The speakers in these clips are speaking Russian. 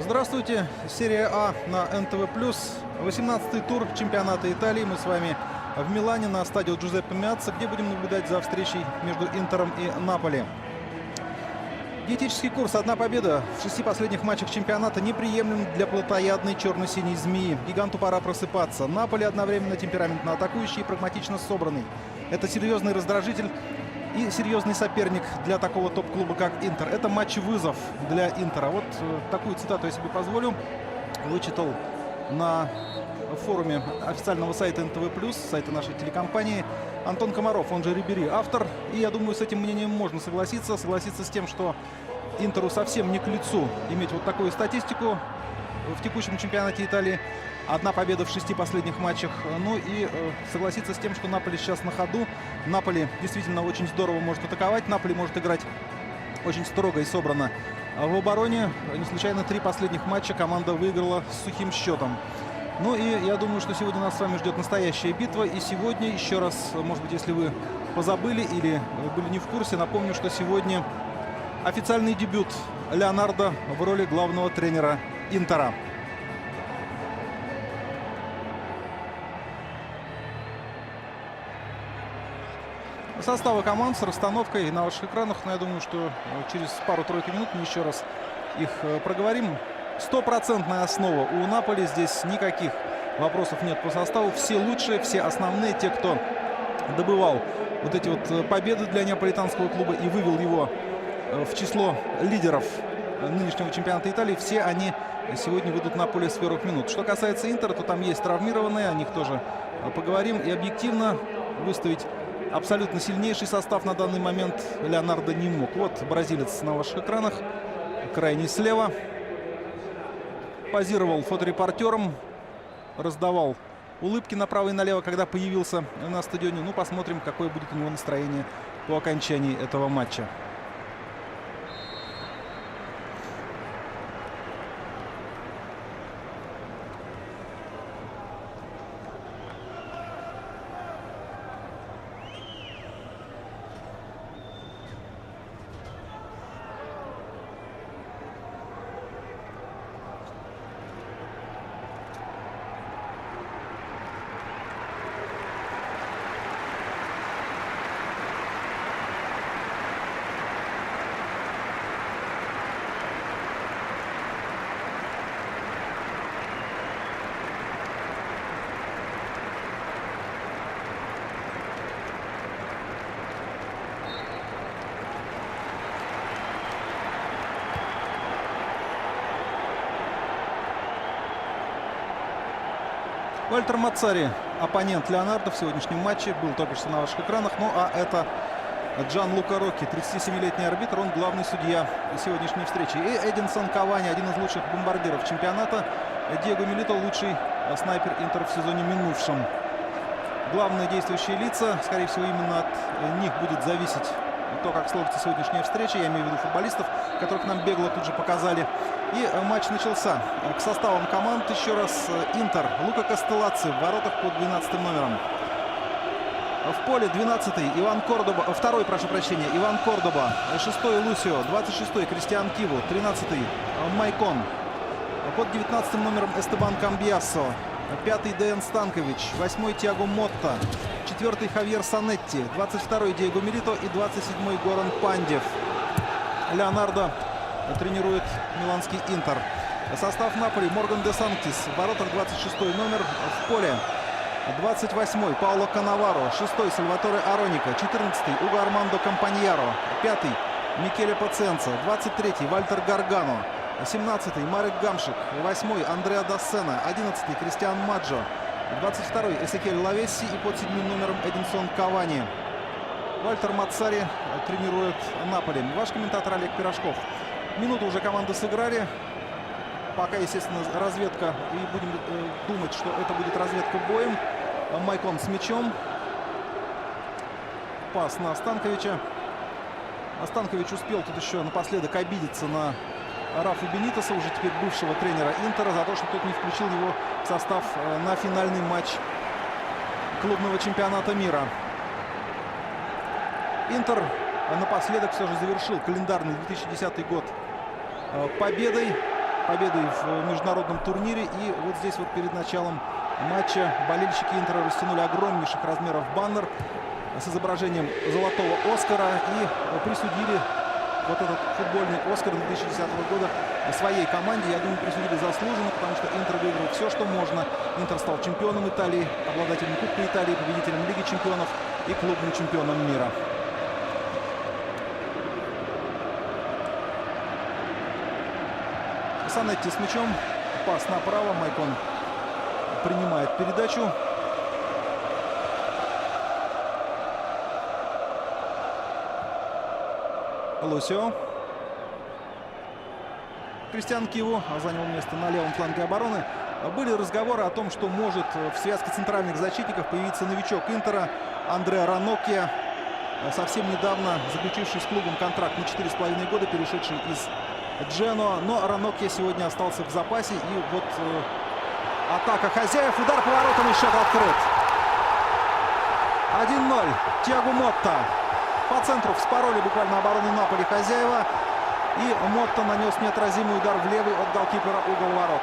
Здравствуйте, серия А на НТВ+. 18-й тур чемпионата Италии. Мы с вами в Милане на стадионе Джузеппе Меацца, где будем наблюдать за встречей между Интером и Наполи. Диетический курс: одна победа в 6 последних матчах чемпионата неприемлем для плотоядной черно-синей змеи. Гиганту пора просыпаться. Наполи одновременно темпераментно атакующий и прагматично собранный. Это серьезный раздражитель и серьезный соперник для такого топ-клуба, как Интер. Это матч-вызов для Интера. Вот такую цитату я себе позволю. Вычитал на форуме официального сайта НТВ+, сайта нашей телекомпании, Антон Комаров, он же Рибери, автор. И я думаю, с этим мнением можно согласиться. Согласиться с тем, что Интеру совсем не к лицу иметь вот такую статистику в текущем чемпионате Италии. Одна победа в 6 последних матчах. Ну и согласиться с тем, что Наполи сейчас на ходу. Наполи действительно очень здорово может атаковать. Наполи может играть очень строго и собрано в обороне. Не случайно 3 последних матча команда выиграла с сухим счетом. Ну и я думаю, что сегодня нас с вами ждет настоящая битва. И сегодня, еще раз, может быть, если вы позабыли или были не в курсе, напомню, что сегодня официальный дебют Леонардо в роли главного тренера Интера. Составы команд с расстановкой на ваших экранах. Но я думаю, что через пару-тройку минут мы еще раз их проговорим. Стопроцентная основа у Наполи. Здесь никаких вопросов нет по составу. Все лучшие, все основные, те, кто добывал вот эти вот победы для неаполитанского клуба и вывел его в число лидеров нынешнего чемпионата Италии, все они сегодня выйдут на поле с первых минут. Что касается Интера, то там есть травмированные, о них тоже поговорим. И объективно выставить абсолютно сильнейший состав на данный момент Леонардо не мог. Вот бразилец на ваших экранах, крайний слева. Позировал фоторепортером, раздавал улыбки направо и налево, когда появился на стадионе. Ну, посмотрим, какое будет у него настроение по окончании этого матча. Вальтер Маццари, оппонент Леонардо в сегодняшнем матче, был только что на ваших экранах. Ну а это Джанлука Рокки, 37-летний арбитр, он главный судья сегодняшней встречи. И Эдинсон Кавани, один из лучших бомбардиров чемпионата. Диего Милито, лучший снайпер Интера в сезоне минувшем. Главные действующие лица, скорее всего, именно от них будет зависеть то, как сложится сегодняшняя встреча. Я имею в виду футболистов, которых нам бегло тут же показали. И матч начался. К составам команд еще раз. Интер. Лука Кастеллаци в воротах под 12 номером. В поле 12-й Иван Кордоба. 2-й, прошу прощения, Иван Кордоба. 6-й Лусио. 26-й Кристиан Киву. 13-й Майкон. Под 19 номером Эстебан Камбьяссо. 5-й Деян Станкович. 8-й Тиаго Мотта. 4-й Хавьер Санетти. 22-й Диего Милито и 27-й Горан Пандев. Леонардо тренирует миланский Интер. Состав Наполи: Морган де Санктис. В воротах 26-й номер. В поле 28-й Пауло Канаваро. 6-й Сальваторе Ароника. 14-й Уго Армандо Кампаньяро. 5-й Микеле Пациенца. 23-й Вальтер Гаргано. 17-й Марек Гамшик. 8-й Андреа Дассена. 11-й Кристиан Маджо. 22-й Эсекель Лавесси и под 7-м номером Эдинсон Кавани. Вальтер Маццари тренирует Наполи. Ваш комментатор Олег Пирожков. Минуту уже команды сыграли. Пока, естественно, разведка. И будем думать, что это будет разведка боем. Майкон с мячом. Пас на Станковича. Станкович успел тут еще напоследок обидеться на Рафу Бенитеса, уже теперь бывшего тренера Интера, за то, что тот не включил его в состав на финальный матч клубного чемпионата мира. Интер напоследок все же завершил календарный 2010 год победой победой в международном турнире. И вот здесь вот перед началом матча болельщики Интера растянули огромнейших размеров баннер с изображением золотого Оскара и присудили вот этот футбольный Оскар 2010 года своей команде. Я думаю, присудили заслуженно, потому что Интер выиграл все, что можно. Интер стал чемпионом Италии, обладателем Кубка Италии, победителем Лиги чемпионов и клубным чемпионом мира. Санетти с мячом. Пас направо. Майкон принимает передачу. Лусио. Кристиан Киву занял место на левом фланге обороны. Были разговоры о том, что может в связке центральных защитников появиться новичок Интера Андреа Раноккия, совсем недавно заключивший с клубом контракт на 4,5 года, перешедший из Дженоа. Но Раноккия сегодня остался в запасе. И вот атака хозяев. Удар по воротам и счет открыт. 1-0. Тиаго Мотта. По центру вспороли буквально оборону Наполи хозяева. И Мотта нанес неотразимый удар в левый от голкипера угол ворот.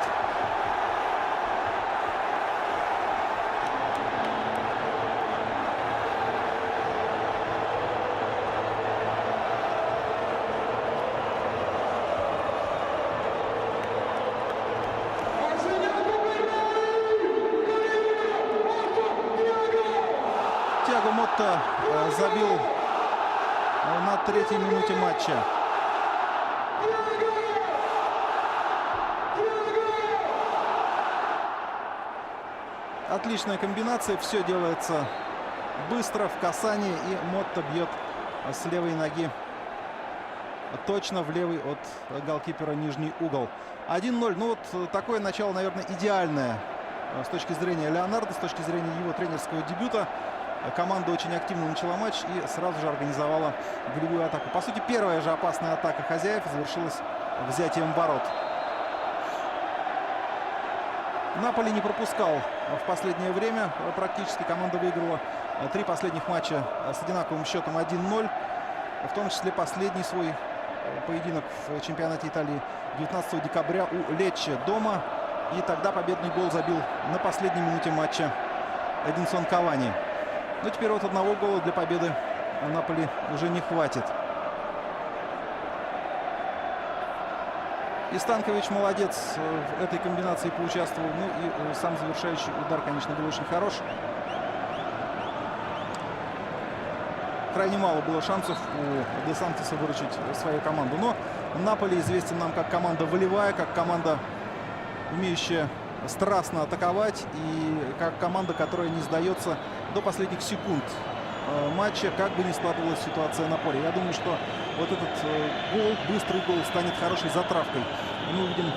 Тиаго Мотта забил на 3-й минуте матча. Отличная комбинация. Все делается быстро, в касании. И Мотта бьет с левой ноги точно в левый от голкипера нижний угол. 1-0. Ну вот такое начало, наверное, идеальное с точки зрения Леонардо, с точки зрения его тренерского дебюта. Команда очень активно начала матч и сразу же организовала голевую атаку. По сути, первая же опасная атака хозяев завершилась взятием ворот. Наполи не пропускал в последнее время. Практически команда выиграла 3 последних матча с одинаковым счетом 1-0. В том числе последний свой поединок в чемпионате Италии 19 декабря у Лечче дома. И тогда победный гол забил на последней минуте матча Эдинсон Кавани. Но теперь вот одного гола для победы Наполи уже не хватит. И Станкович молодец в этой комбинации поучаствовал. Ну и сам завершающий удар, конечно, был очень хорош. Крайне мало было шансов у Де Сантоса выручить свою команду. Но Наполи известен нам как команда волевая, как команда, умеющая страстно атаковать. И как команда, которая не сдается до последних секунд матча, как бы ни складывалась ситуация на поле. Я думаю, что вот этот гол, быстрый гол, станет хорошей затравкой. И мы увидим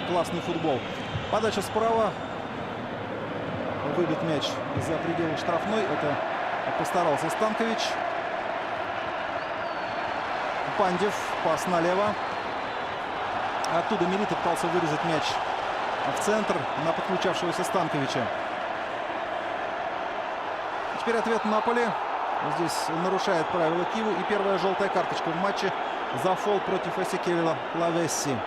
классный футбол. Подача справа. Выбит мяч за пределы штрафной. Это постарался Станкович. Пандев. Пас налево. Оттуда Милита пытался вырезать мяч в центр на подключавшегося Станковича. Теперь ответ Наполи. Здесь нарушает правила Киву. И первая желтая карточка в матче за фол против Эсекиэля Лавесси.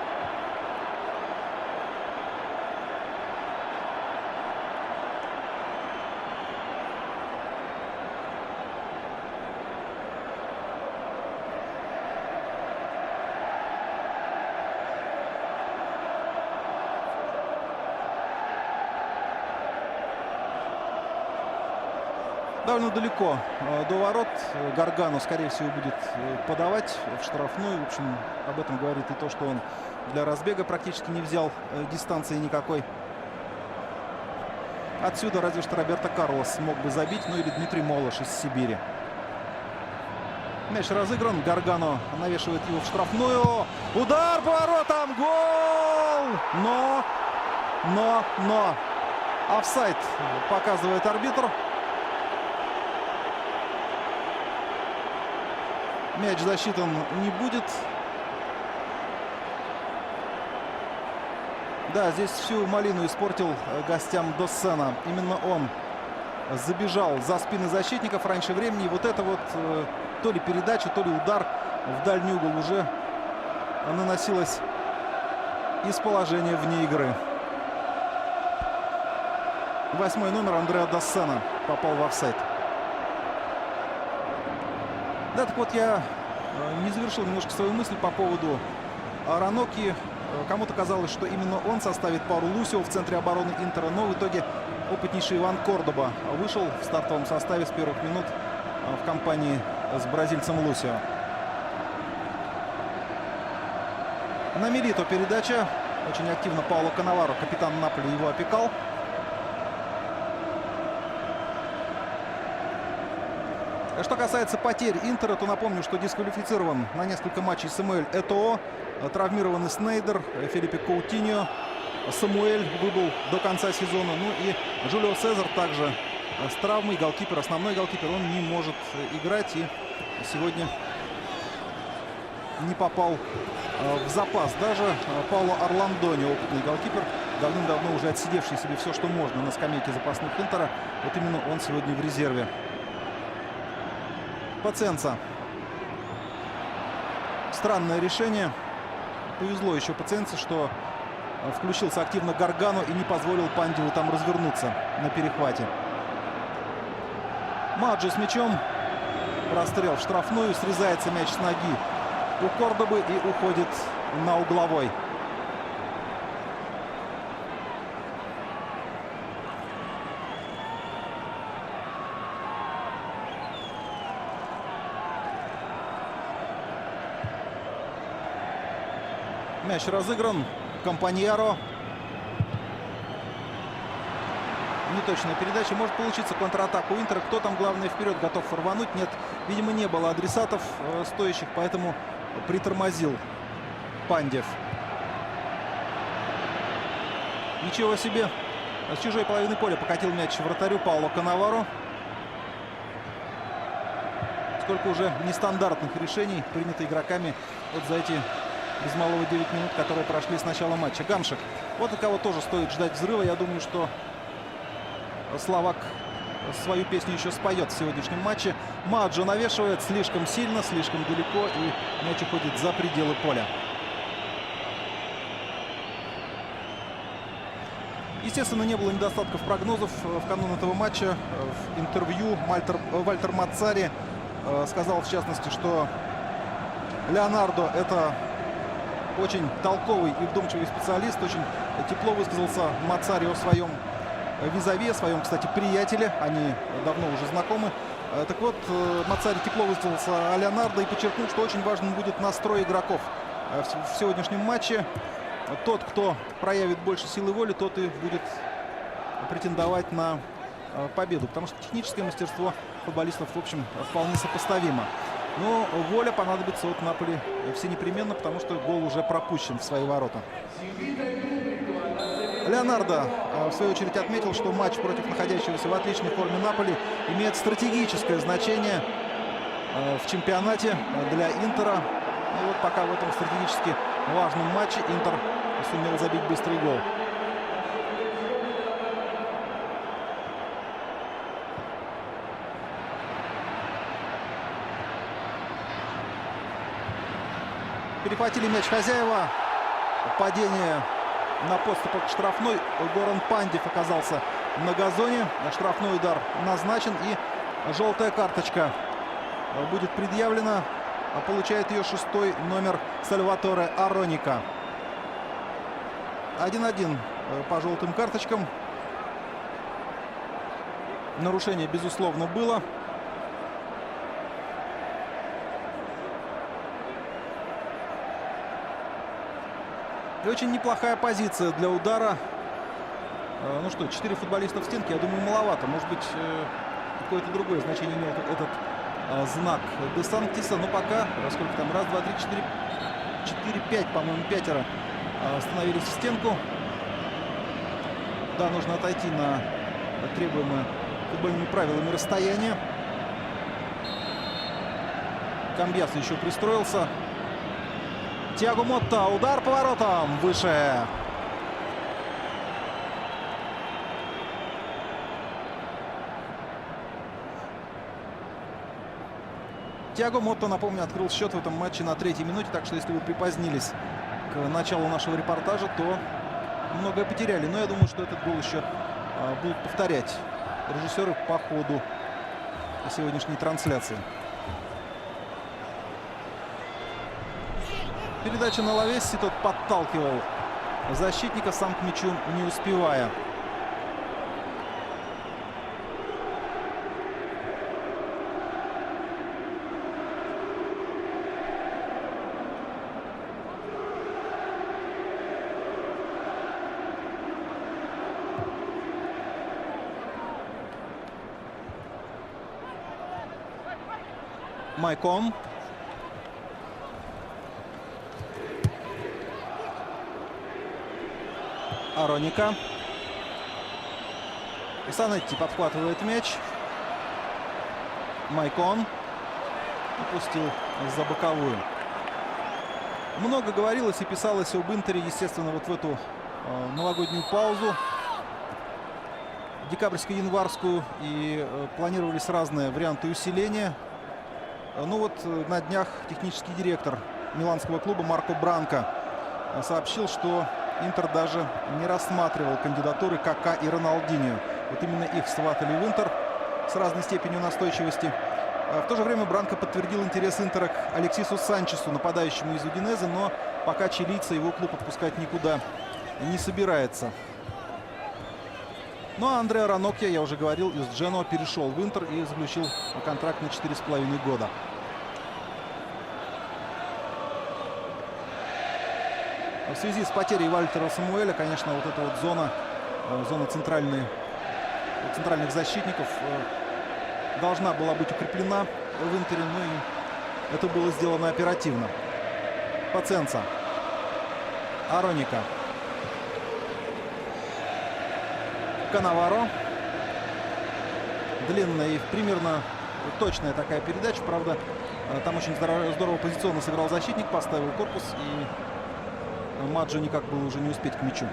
Довольно далеко до ворот. Гаргану, скорее всего, будет подавать в штрафную. В общем, об этом говорит и то, что он для разбега практически не взял дистанции никакой. Отсюда разве что Роберто Карлос смог бы забить. Ну или Дмитрий Молош из Сибири. Мяч разыгран. Гаргано навешивает его в штрафную. Удар по воротам. Гол! Но. Офсайд показывает арбитр. Мяч засчитан не будет. Да, здесь всю малину испортил гостям Доссена. Именно он забежал за спины защитников раньше времени. И вот это вот то ли передача, то ли удар в дальний угол уже наносилась из положения вне игры. 8-й номер Андреа Доссена попал в офсайд. Да, так вот, я не завершил немножко свою мысль по поводу Ранocchi. Кому-то казалось, что именно он составит пару Лусио в центре обороны Интера, но в итоге опытнейший Иван Кордоба вышел в стартовом составе с первых минут в компании с бразильцем Лусио. На Милито передача. Очень активно Пауло Канаваро, капитан Наполи, его опекал. Что касается потерь Интера, то напомню, что дисквалифицирован на несколько матчей Самуэль Этоо, травмированы Снейдер, Филиппе Коутиньо, Самуэль выбыл до конца сезона. Ну и Джулио Сезар также с травмой. Голкипер, основной голкипер, он не может играть и сегодня не попал в запас. Даже Пауло Орландони, опытный голкипер, давным-давно уже отсидевший себе все, что можно на скамейке запасных Интера. Вот именно он сегодня в резерве. Паценца. Странное решение. Повезло еще Паценце, что включился активно Гаргано и не позволил Пандеву там развернуться на перехвате. Маджо с мячом. Прострел в штрафную. Срезается мяч с ноги у Кордобы и уходит на угловой. Мяч разыгран. Компаньяро. Неточная передача. Может получиться контратаку Интера. Кто там, главное, вперед готов рвануть? Нет, видимо, не было адресатов стоящих, поэтому притормозил Пандев. Ничего себе. С чужой половины поля покатил мяч вратарю Пауло Канаваро. Сколько уже нестандартных решений принято игроками вот за эти без малого 9 минут, которые прошли с начала матча. Гамшик. Вот у кого тоже стоит ждать взрыва. Я думаю, что словак свою песню еще споет в сегодняшнем матче. Маджо навешивает слишком сильно, слишком далеко, и мяч уходит за пределы поля. Естественно, не было недостатков прогнозов в канун этого матча. В интервью Вальтер Мацари сказал, в частности, что Леонардо — это очень толковый и вдумчивый специалист. Очень тепло высказался Мацари о своем визави, о своем, кстати, приятеле. Они давно уже знакомы. Так вот, Мацари тепло высказался о Леонардо и подчеркнул, что очень важен будет настрой игроков в сегодняшнем матче. Тот, кто проявит больше силы воли, тот и будет претендовать на победу. Потому что техническое мастерство футболистов, в общем, вполне сопоставимо. Но воля понадобится от Наполи все непременно, потому что гол уже пропущен в свои ворота. Леонардо, в свою очередь, отметил, что матч против находящегося в отличной форме Наполи имеет стратегическое значение в чемпионате для Интера. И вот пока в этом стратегически важном матче Интер сумел забить быстрый гол. Перехватили мяч хозяева. Падение на подступах к штрафной. Горан Пандев оказался на газоне. Штрафной удар назначен. И желтая карточка будет предъявлена. Получает ее 6-й номер Сальваторе Ароника. 1-1 по желтым карточкам. Нарушение, безусловно, было. И очень неплохая позиция для удара. Ну что, 4 футболиста в стенке, я думаю, маловато. Может быть, какое-то другое значение имел этот знак Де Сантиса. Но пока, сколько там, раз, два, три, четыре, 5, по-моему, 5 становились в стенку. Да, нужно отойти на требуемое футбольными правилами расстояние. Камбьяс еще пристроился. Тиаго Мотта. Удар по воротам. Выше. Тиаго Мотта, напомню, открыл счет в этом матче на 3-й минуте. Так что, если вы припозднились к началу нашего репортажа, то многое потеряли. Но я думаю, что этот гол еще будут повторять режиссеры по ходу сегодняшней трансляции. Передача на Лавесси, тот подталкивал защитника, сам к мячу не успевая. Майкон. Ароника. Санетти подхватывает мяч. Майкон упустил за боковую. Много говорилось и писалось об Интере, естественно, вот в эту новогоднюю паузу, декабрьско-январскую, и планировались разные варианты усиления. Ну вот на днях технический директор миланского клуба Марко Бранко сообщил, что Интер даже не рассматривал кандидатуры Кака и Роналдиньо. Вот именно их сватали в Интер с разной степенью настойчивости. В то же время Бранко подтвердил интерес Интера к Алексису Санчесу, нападающему из Удинезе, но пока чилийца его клуб отпускать никуда не собирается. Ну а Андреа Ранокья, я уже говорил, из Дженоа перешел в Интер и заключил контракт на 4,5 года. В связи с потерей Вальтера Самуэля, конечно, вот эта вот зона центральных защитников должна была быть укреплена в Интере, но и это было сделано оперативно. Паценца. Ароника. Канаваро. Длинная и примерно точная такая передача. Правда, там очень здорово позиционно сыграл защитник, поставил корпус, и Маджо никак было уже не успеть к мячу.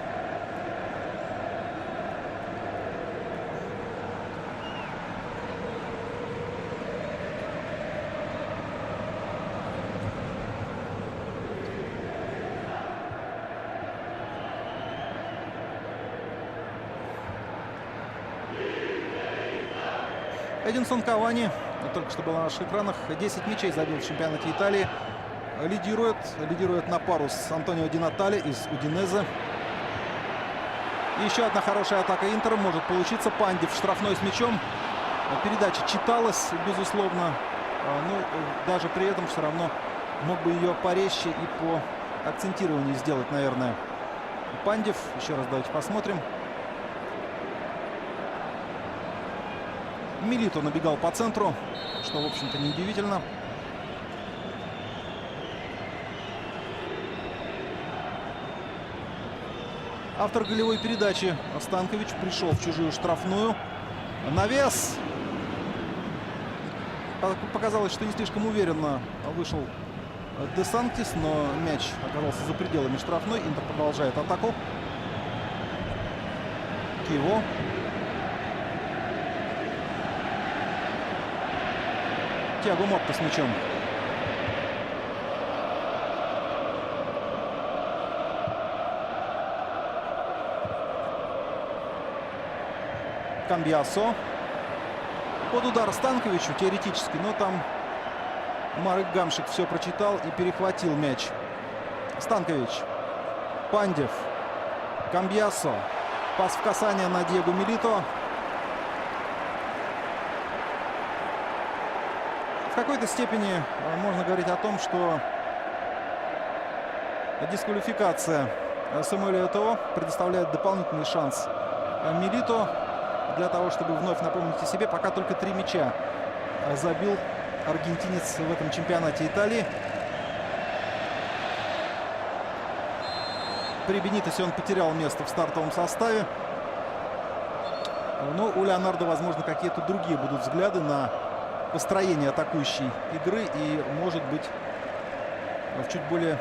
Эдинсон Кавани, только что был на наших экранах, 10 мячей забил в чемпионате Италии. Лидирует на пару с Антонио Ди Натале из Удинезе. И еще одна хорошая атака Интера может получиться. Пандев штрафной с мячом. Передача читалась, безусловно. Но даже при этом все равно мог бы ее порезче и по акцентированию сделать, наверное, Пандев. Еще раз давайте посмотрим. Милито набегал по центру, что, в общем-то, неудивительно. Автор голевой передачи Станкович пришел в чужую штрафную. Навес. Показалось, что не слишком уверенно вышел Де Сантис, но мяч оказался за пределами штрафной. Интер продолжает атаку. Киво. Тиаго Мотта с мячом. Камбьясо. Под удар Станковичу теоретически, но там Марек Гамшик все прочитал и перехватил мяч. Станкович. Пандев. Камбьясо. Пас в касание на Диего Милито. В какой-то степени можно говорить о том, что дисквалификация Самуэля Этоо предоставляет дополнительный шанс Милито для того, чтобы вновь напомнить о себе. Пока только 3 мяча забил аргентинец в этом чемпионате Италии. При Бенитосе он потерял место в стартовом составе. Но у Леонардо, возможно, какие-то другие будут взгляды на построение атакующей игры, и, может быть, в чуть более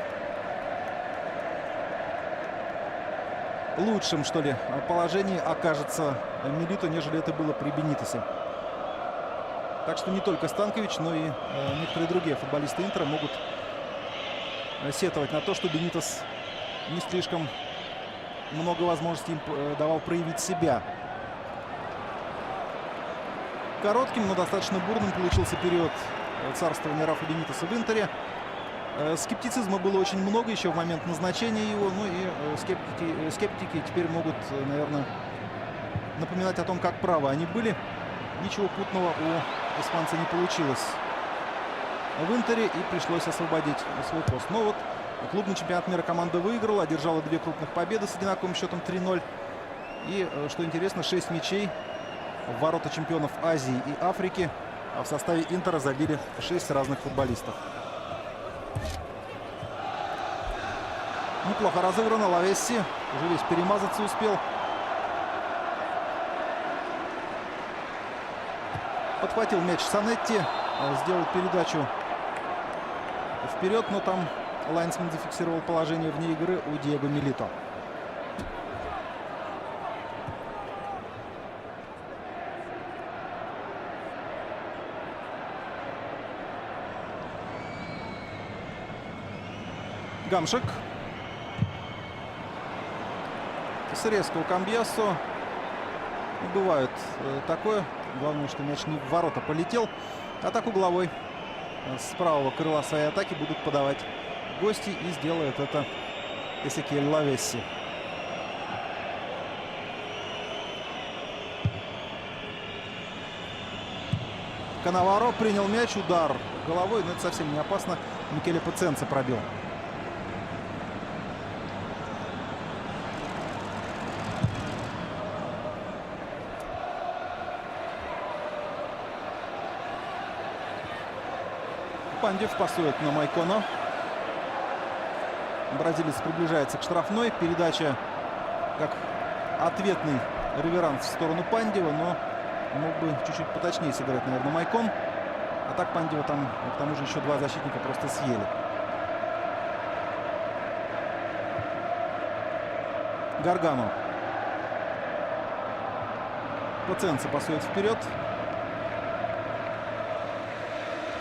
лучшем, что ли, положении окажется Милито, нежели это было при Бенитосе. Так что не только Станкович, но и некоторые другие футболисты Интера могут сетовать на то, что Бенитос не слишком много возможностей им давал проявить себя. Коротким, но достаточно бурным получился период царствования Рафа Бенитеса в Интере. Скептицизма было очень много еще в момент назначения его. Ну и скептики теперь могут, наверное, напоминать о том, как правы они были. Ничего путного у испанца не получилось в Интере, и пришлось освободить свой пост. Но вот клубный чемпионат мира команда выиграла, одержала 2 крупных победы с одинаковым счетом 3-0. И, что интересно, 6 мячей в ворота чемпионов Азии и Африки. А в составе Интера забили 6 разных футболистов. Неплохо разыграно. Лавесси уже весь перемазаться успел. Подхватил мяч Санетти, сделал передачу вперед, но там лайнсмен зафиксировал положение вне игры у Диего Милито. Гамшик. Срезка у Камбьясо. Бывает такое. Главное, что мяч не в ворота полетел. Атаку угловой. С правого крыла своей атаки будут подавать гости. И сделает это Эсекиэль Лавесси. Канаваро принял мяч. Удар головой. Но это совсем не опасно. Микеле Паценца пробил. Пандев пасует на Майконо. Бразилец приближается к штрафной. Передача как ответный реверанс в сторону Пандева, но мог бы чуть-чуть поточнее сыграть, наверное, Майкон. А так Пандева там, к тому же, еще 2 защитника просто съели. Гаргано. Паценца пасует вперед.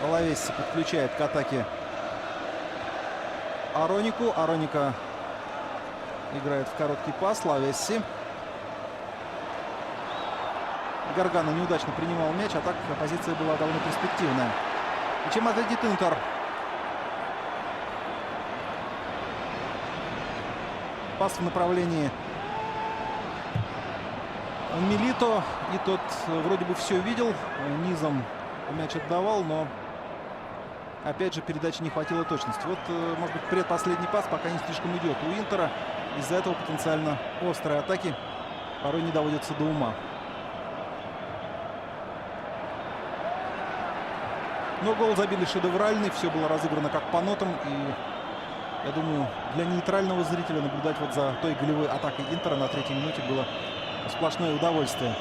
Лавесси подключает к атаке Аронику. Ароника играет в короткий пас. Лавесси. Гаргано неудачно принимал мяч, а так позиция была довольно перспективная. И чем ответит Интер? Пас в направлении Милито. И тот вроде бы все видел. Низом мяч отдавал, но опять же передачи не хватило точности. Вот, может быть, предпоследний пас пока не слишком идет у Интера. Из-за этого потенциально острые атаки порой не доводятся до ума. Но гол забили шедевральный. Все было разыграно как по нотам. И, я думаю, для нейтрального зрителя наблюдать вот за той голевой атакой Интера на 3-й минуте было сплошное удовольствие.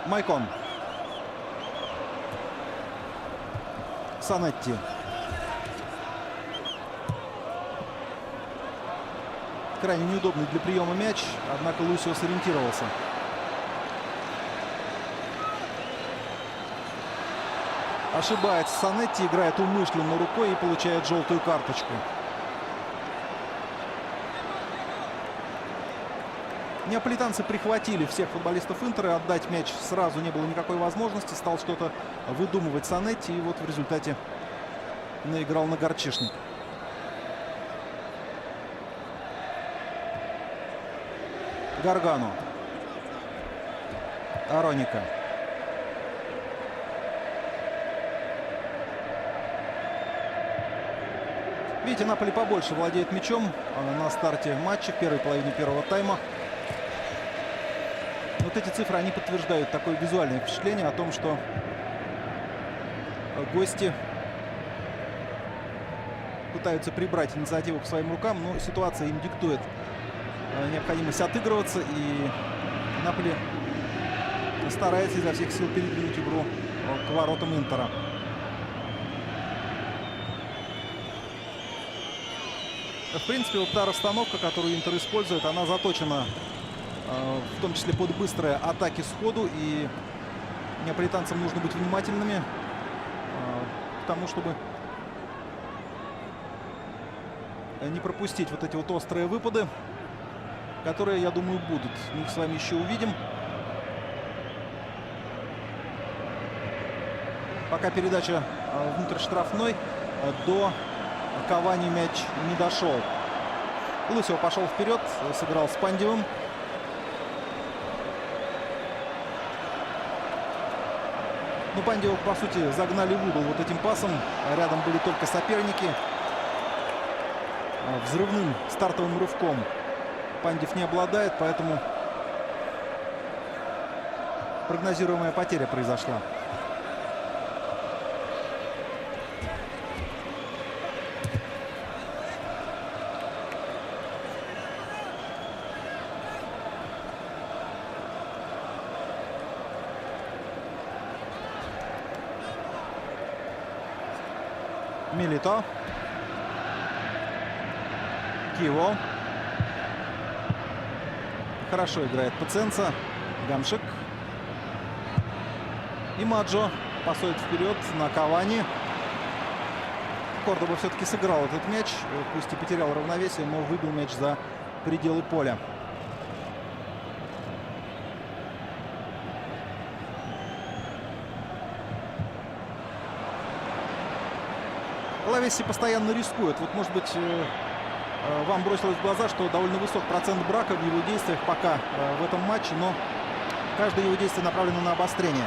Майкон. Санетти. Крайне неудобный для приема мяч, однако Лусио сориентировался. Ошибается Санетти, играет умышленно рукой и получает желтую карточку. Неаполитанцы прихватили всех футболистов Интера. Отдать мяч сразу не было никакой возможности. Стал что-то выдумывать Санетти. И вот в результате наиграл на горчишник. Гаргано. Ароника. Видите, Наполи побольше владеет мячом на старте матча в первой половине первого тайма. Вот эти цифры, они подтверждают такое визуальное впечатление о том, что гости пытаются прибрать инициативу к своим рукам, но ситуация им диктует необходимость отыгрываться, и Наполи старается изо всех сил передвинуть игру к воротам Интера. В принципе, вот та расстановка, которую Интер использует, она заточена в том числе под быстрые атаки сходу, и неаполитанцам нужно быть внимательными к тому, чтобы не пропустить вот эти вот острые выпады, которые, я думаю, будут. Мы их с вами еще увидим. Пока передача внутрь штрафной, до Кавани мяч не дошел. Лысев пошел вперед, сыграл с Пандевым. Ну, Пандева, по сути, загнали в угол вот этим пасом. Рядом были только соперники. Взрывным стартовым рывком Пандев не обладает, поэтому прогнозируемая потеря произошла. Милито. Киво. Хорошо играет Паценца. Гамшик. И Маджо пасует вперед на Кавани. Кордоба все-таки сыграл этот мяч. Пусть и потерял равновесие, но выбил мяч за пределы поля. Лавеси постоянно рискует. Вот, может быть, вам бросилось в глаза, что довольно высок процент брака в его действиях пока в этом матче, но каждое его действие направлено на обострение.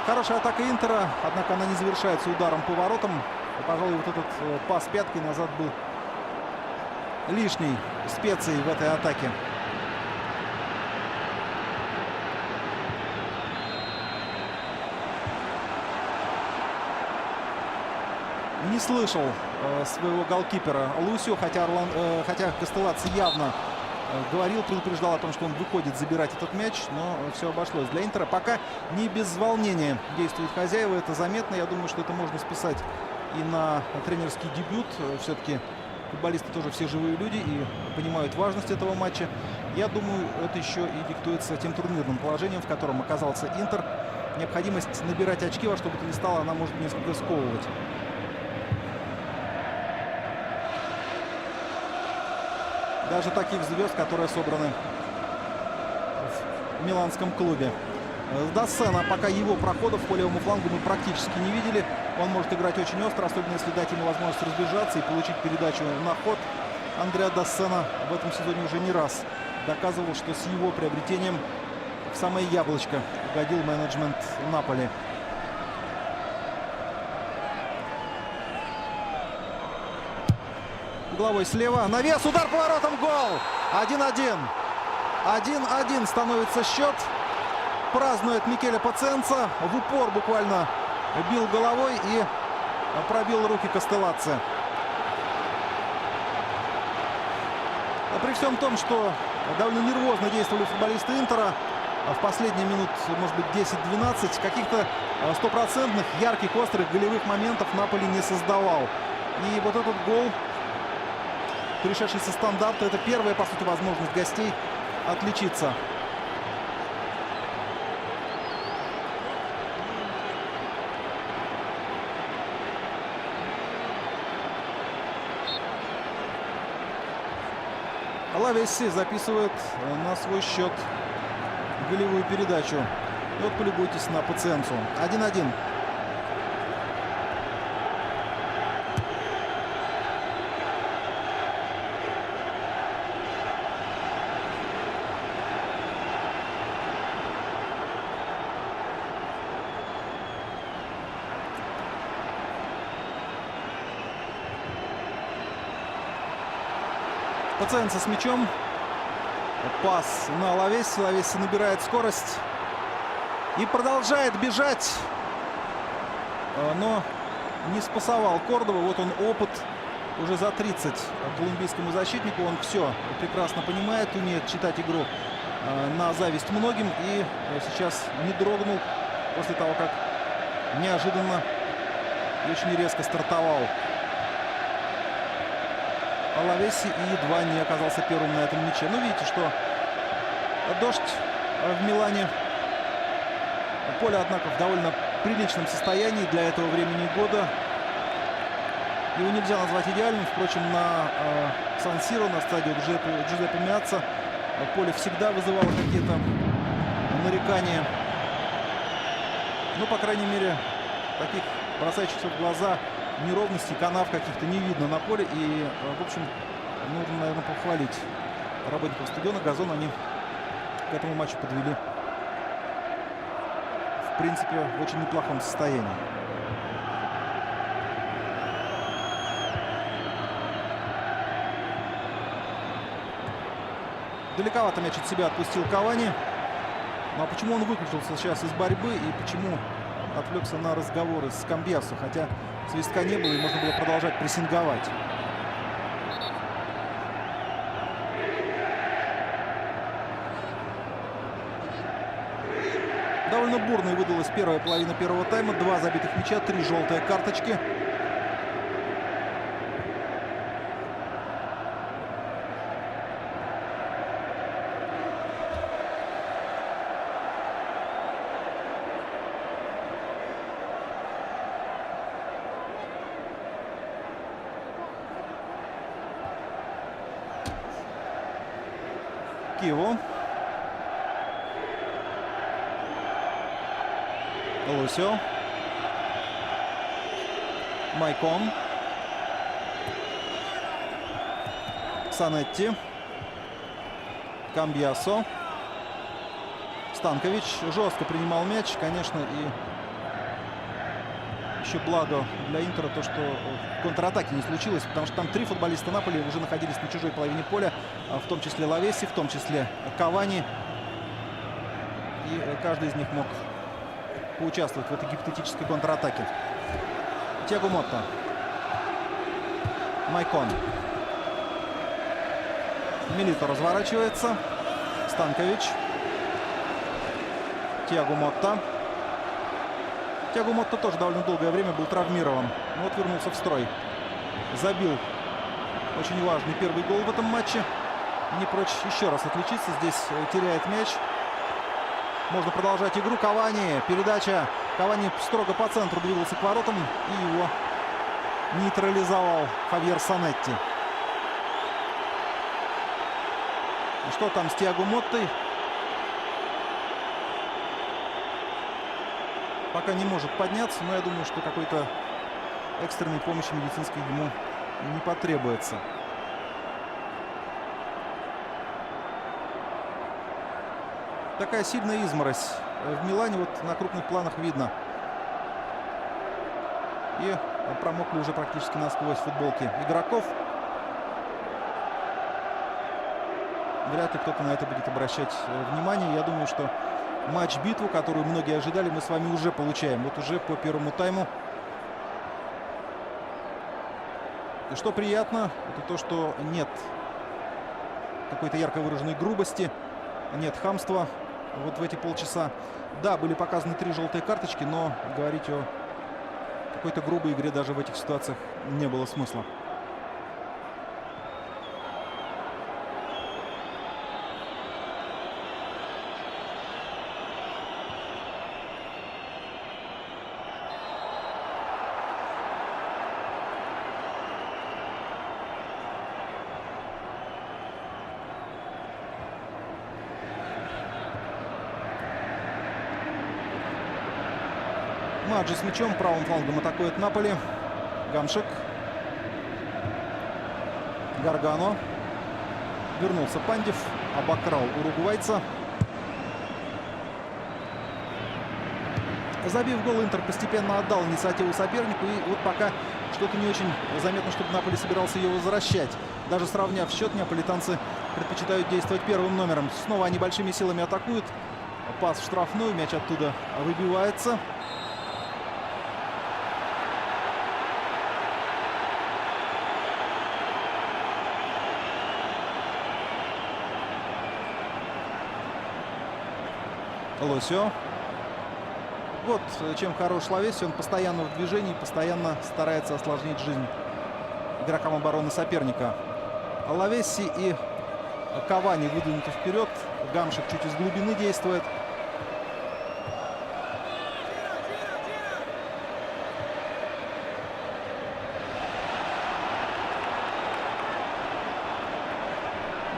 Хорошая атака Интера, однако она не завершается ударом по воротам. Пожалуй, вот этот пас пяткой назад был лишней специей в этой атаке. Не слышал своего голкипера Лусио, хотя Кастеллаци явно говорил, предупреждал о том, что он выходит забирать этот мяч, но все обошлось. Для Интера пока не без волнения действуют хозяева, это заметно. Я думаю, что это можно списать и на тренерский дебют. Все-таки футболисты тоже все живые люди и понимают важность этого матча. Я думаю, это еще и диктуется тем турнирным положением, в котором оказался Интер. Необходимость набирать очки во что бы то ни стало, она может несколько сковывать. Даже таких звезд, которые собраны в миланском клубе. Дассена, пока его проходов по левому флангу мы практически не видели. Он может играть очень остро, особенно если дать ему возможность разбежаться и получить передачу на ход. Андреа Дассена в этом сезоне уже не раз доказывал, что с его приобретением в самое яблочко угодил менеджмент Наполи. Угловой слева. Навес. Удар по воротам. Гол. 1-1. 1-1 становится счет. Празднует Микеле Паценца. В упор буквально бил головой и пробил руки Кастеллаци. При всем том, что довольно нервозно действовали футболисты Интера, в последние минут, может быть, 10-12, каких-то стопроцентных, ярких, острых голевых моментов Наполи не создавал. И вот этот гол, перешедший со стандарта, это первая, по сути, возможность гостей отличиться. Лавеси записывает на свой счет голевую передачу. И вот полюбуйтесь на Паценцу. 1-1. Паценца с мячом. Пас на Лавеси. Лавеси набирает скорость и продолжает бежать. Но не спасовал Кордоба. Вот он, опыт уже за 30 колумбийскому защитнику. Он все прекрасно понимает, умеет читать игру на зависть многим. И сейчас не дрогнул после того, как неожиданно и очень резко стартовал Лавеси и едва не оказался первым на этом мяче. Ну, видите, что дождь в Милане Поле, однако, в довольно приличном состоянии для этого времени года. Его нельзя назвать идеальным. Впрочем, на Сан-Сиро, на стадионе Джузеппе Меацца, поле всегда вызывало какие-то нарекания. Ну, по крайней мере, таких бросающихся в глаза неровностей, канав каких-то не видно на поле. И, в общем, нужно, наверное, похвалить работников стадиона. Газон они к этому матчу подвели, в принципе, в очень неплохом состоянии. Далековато мяч от себя отпустил Кавани. Ну а почему он выключился сейчас из борьбы и почему отвлекся на разговоры с Камбьясо? Хотя свистка не было и можно было продолжать прессинговать. Довольно бурной выдалась первая половина первого тайма. 2 забитых мяча, 3 желтые карточки. Киеву. Лусио. Майкон. Санетти. Камбьясо. Станкович жестко принимал мяч, конечно, и еще благо для Интера то, что контратаки не случилось, потому что там 3 футболиста Наполи уже находились на чужой половине поля, в том числе Лавеси, в том числе Кавани. И каждый из них мог поучаствовать в этой гипотетической контратаке. Тиаго Мотта. Майкон. Милито разворачивается. Станкович. Тиаго Мотта. Тиаго Мотта тоже довольно долгое время был травмирован. Но вот вернулся в строй. Забил очень важный первый гол в этом матче. Не прочь еще раз отличиться. Здесь теряет мяч. Можно продолжать игру. Кавани. Передача. Кавани строго по центру двигался к воротам. И его нейтрализовал Хавьер Санетти. Что там с Тиаго Моттой? Пока не может подняться, но я думаю, что какой-то экстренной помощи медицинской ему не потребуется. Такая сильная изморозь в Милане, вот на крупных планах видно. И промокли уже практически насквозь футболки игроков. Вряд ли кто-то на это будет обращать внимание. Я думаю, что матч-битву, которую многие ожидали, мы с вами уже получаем. Вот уже по первому тайму. И что приятно, это то, что нет какой-то ярко выраженной грубости, нет хамства вот в эти полчаса. Да, были показаны 3 желтые карточки, но говорить о какой-то грубой игре даже в этих ситуациях не было смысла. Маджи с мячом, правым флангом атакует Наполи. Гамшик. Гаргано. Вернулся Пандев. Обокрал уругвайца. Забив гол, Интер постепенно отдал инициативу сопернику. И вот пока что-то не очень заметно, чтобы Наполи собирался ее возвращать. Даже сравняв счет, неаполитанцы предпочитают действовать первым номером. Снова они большими силами атакуют. Пас в штрафную, мяч оттуда выбивается. Лосио. Вот чем хорош Лавеси. Он постоянно в движении, постоянно старается осложнить жизнь игрокам обороны соперника. Лавеси и Кавани выдвинуты вперед. Гамшик чуть из глубины действует.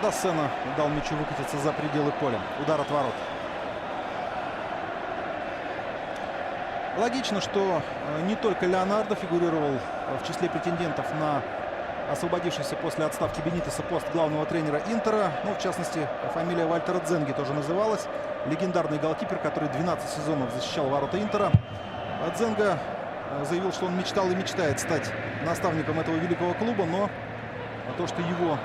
Доссена дал мячу выкатиться за пределы поля. Удар от ворот. Логично, что не только Леонардо фигурировал в числе претендентов на освободившийся после отставки Бенитеса пост главного тренера Интера. Ну, в частности, фамилия Вальтера Дзенги тоже называлась. Легендарный голкипер, который 12 сезонов защищал ворота Интера. Дзенга заявил, что он мечтал и мечтает стать наставником этого великого клуба, но то, что его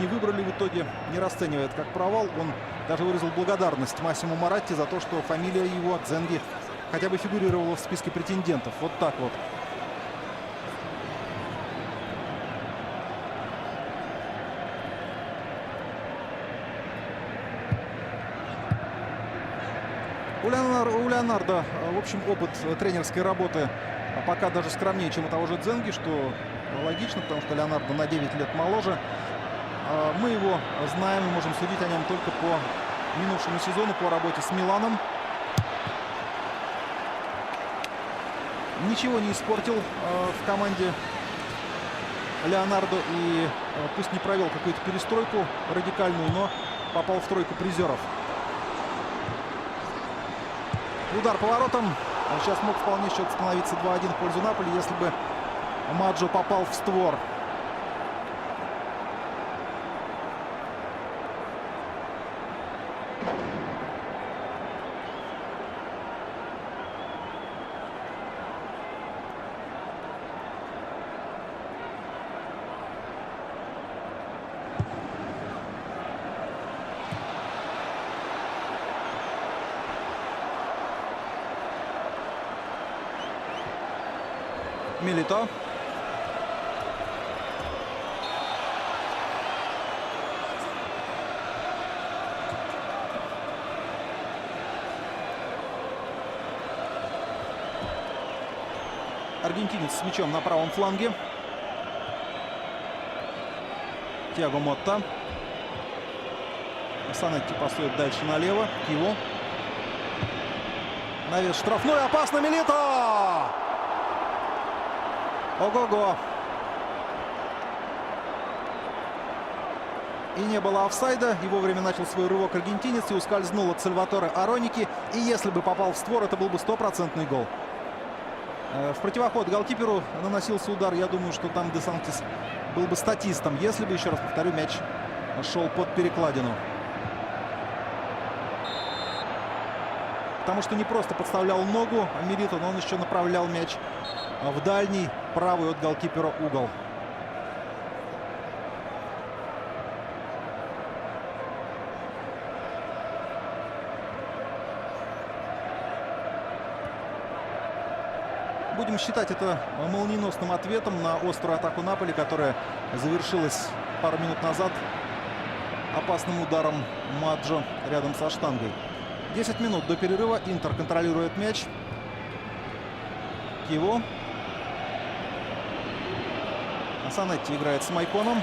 не выбрали в итоге, не расценивает как провал. Он даже выразил благодарность Массимо Моратти за то, что фамилия его, Дзенги, хотя бы фигурировала в списке претендентов. Вот так вот. У Леонардо, в общем, опыт тренерской работы пока даже скромнее, чем у того же Дзенги, что логично, потому что Леонардо на 9 лет моложе. Мы его знаем и можем судить о нем только по минувшему сезону, по работе с Миланом. Ничего не испортил в команде Леонардо и пусть не провел какую-то перестройку радикальную, но попал в тройку призеров. Удар по воротам. Сейчас мог вполне счет становиться 2-1 в пользу Наполи, если бы Маджо попал в створ. Милито. Аргентинец с мячом на правом фланге. Тиаго Мотта. Санетти пасует дальше налево. Киво. Навес штрафной. Опасно, Милито! Ого-го. И не было офсайда. И вовремя начал свой рывок аргентинец и ускользнул от Сальваторе Ароники. И если бы попал в створ, это был бы стопроцентный гол. В противоход голкиперу наносился удар. Я думаю, что там Де Сантис был бы статистом, если бы, еще раз повторю, мяч шел под перекладину. Потому что не просто подставлял ногу Милито, но он еще направлял мяч в дальний правый от голкипера угол. Будем считать это молниеносным ответом на острую атаку Наполи, которая завершилась пару минут назад опасным ударом Маджо рядом со штангой. 10 минут до перерыва. Интер контролирует мяч. Киво. Санетти играет с Майконом.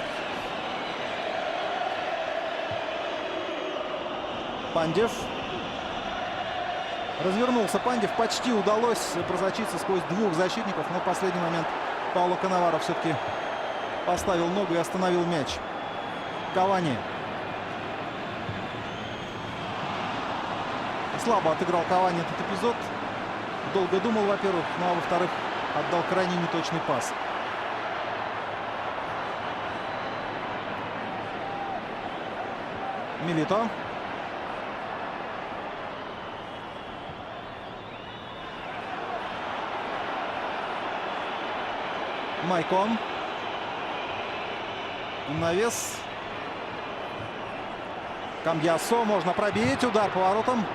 Пандев. Развернулся Пандев. Почти удалось просочиться сквозь двух защитников, но в последний момент Пауло Канаваро все-таки поставил ногу и остановил мяч. Кавани. Слабо отыграл Кавани этот эпизод. Долго думал, во-первых, ну а во-вторых, отдал крайне неточный пас. Милито. Майкон. Навес. Камбьясо. Можно пробить. Удар по воротам.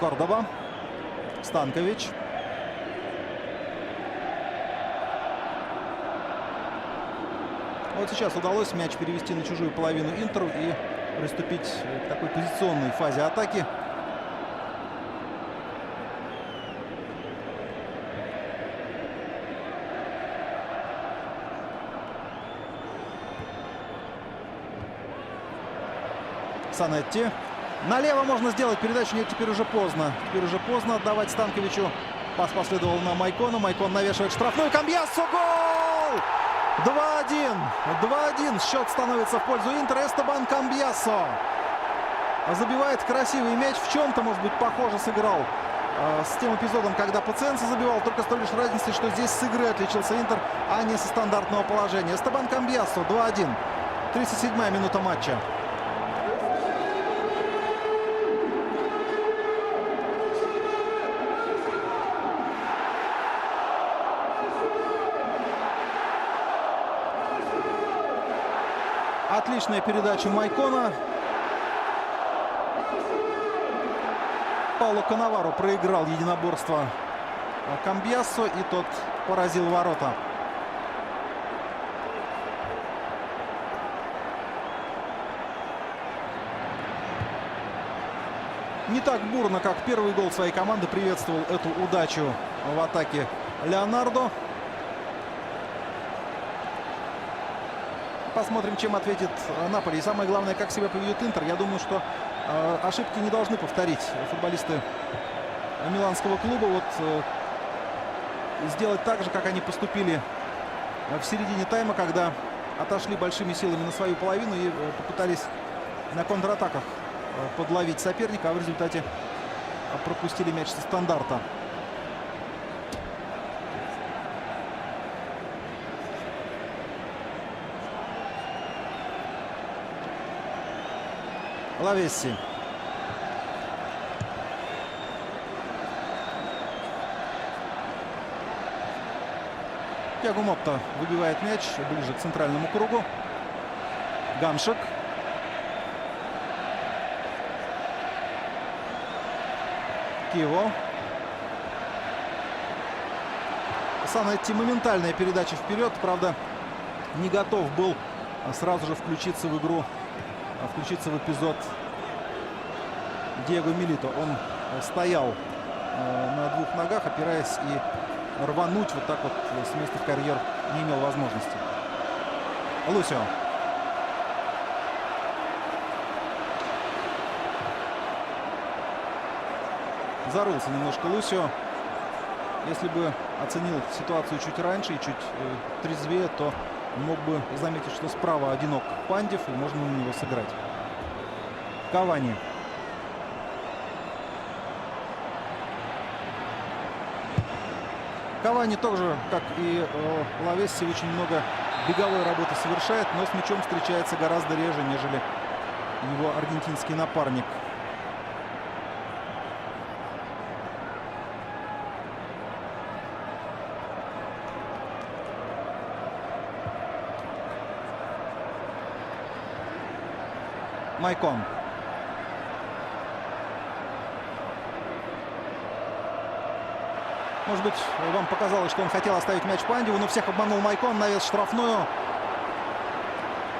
Кордоба. Станкович. Вот сейчас удалось мяч перевести на чужую половину Интеру и приступить к такой позиционной фазе атаки. Санетти. Налево можно сделать передачу. Нет, теперь уже поздно. Теперь уже поздно отдавать Станковичу. Пас последовал на Майкона. Майкон навешивает штрафную. Камбьяссо! Гол! 2-1. 2-1. Счет становится в пользу Интера. Эстебан Камбьяссо забивает красивый мяч. В чем-то, может быть, похоже сыграл с тем эпизодом, когда Пациенца забивал. Только с той лишь разницей, что здесь с игры отличился Интер, а не со стандартного положения. Эстебан Камбьяссо 2-1. 37-я минута матча. Отличная передача Майкона. Пауло Канаваро проиграл единоборство Камбьяссо, и тот поразил ворота. Не так бурно, как первый гол своей команды, приветствовал эту удачу в атаке Леонардо. Посмотрим, чем ответит Наполи. И самое главное, как себя поведет Интер. Я думаю, что ошибки не должны повторить футболисты миланского клуба. Вот сделать так же, как они поступили в середине тайма, когда отошли большими силами на свою половину и попытались на контратаках подловить соперника, а в результате пропустили мяч со стандарта. Лавесси. Тиаго Мотта выбивает мяч ближе к центральному кругу. Гамшик. Киво. Санетти моментальная передача вперед. Правда, не готов был сразу же включиться в игру, включиться в эпизод Диего Милито. Он стоял на двух ногах, опираясь, и рвануть вот так вот с места в карьер не имел возможности. Лусио. Зарылся немножко Лусио. Если бы оценил ситуацию чуть раньше и чуть трезвее, то мог бы заметить, что справа одинок Пандев, и можно на него сыграть. Кавани. Кавани тоже, как и Лавесси, очень много беговой работы совершает, но с мячом встречается гораздо реже, нежели его аргентинский напарник. Майкон. Может быть, вам показалось, что он хотел оставить мяч Пандеву, но всех обманул Майкон, навес штрафную.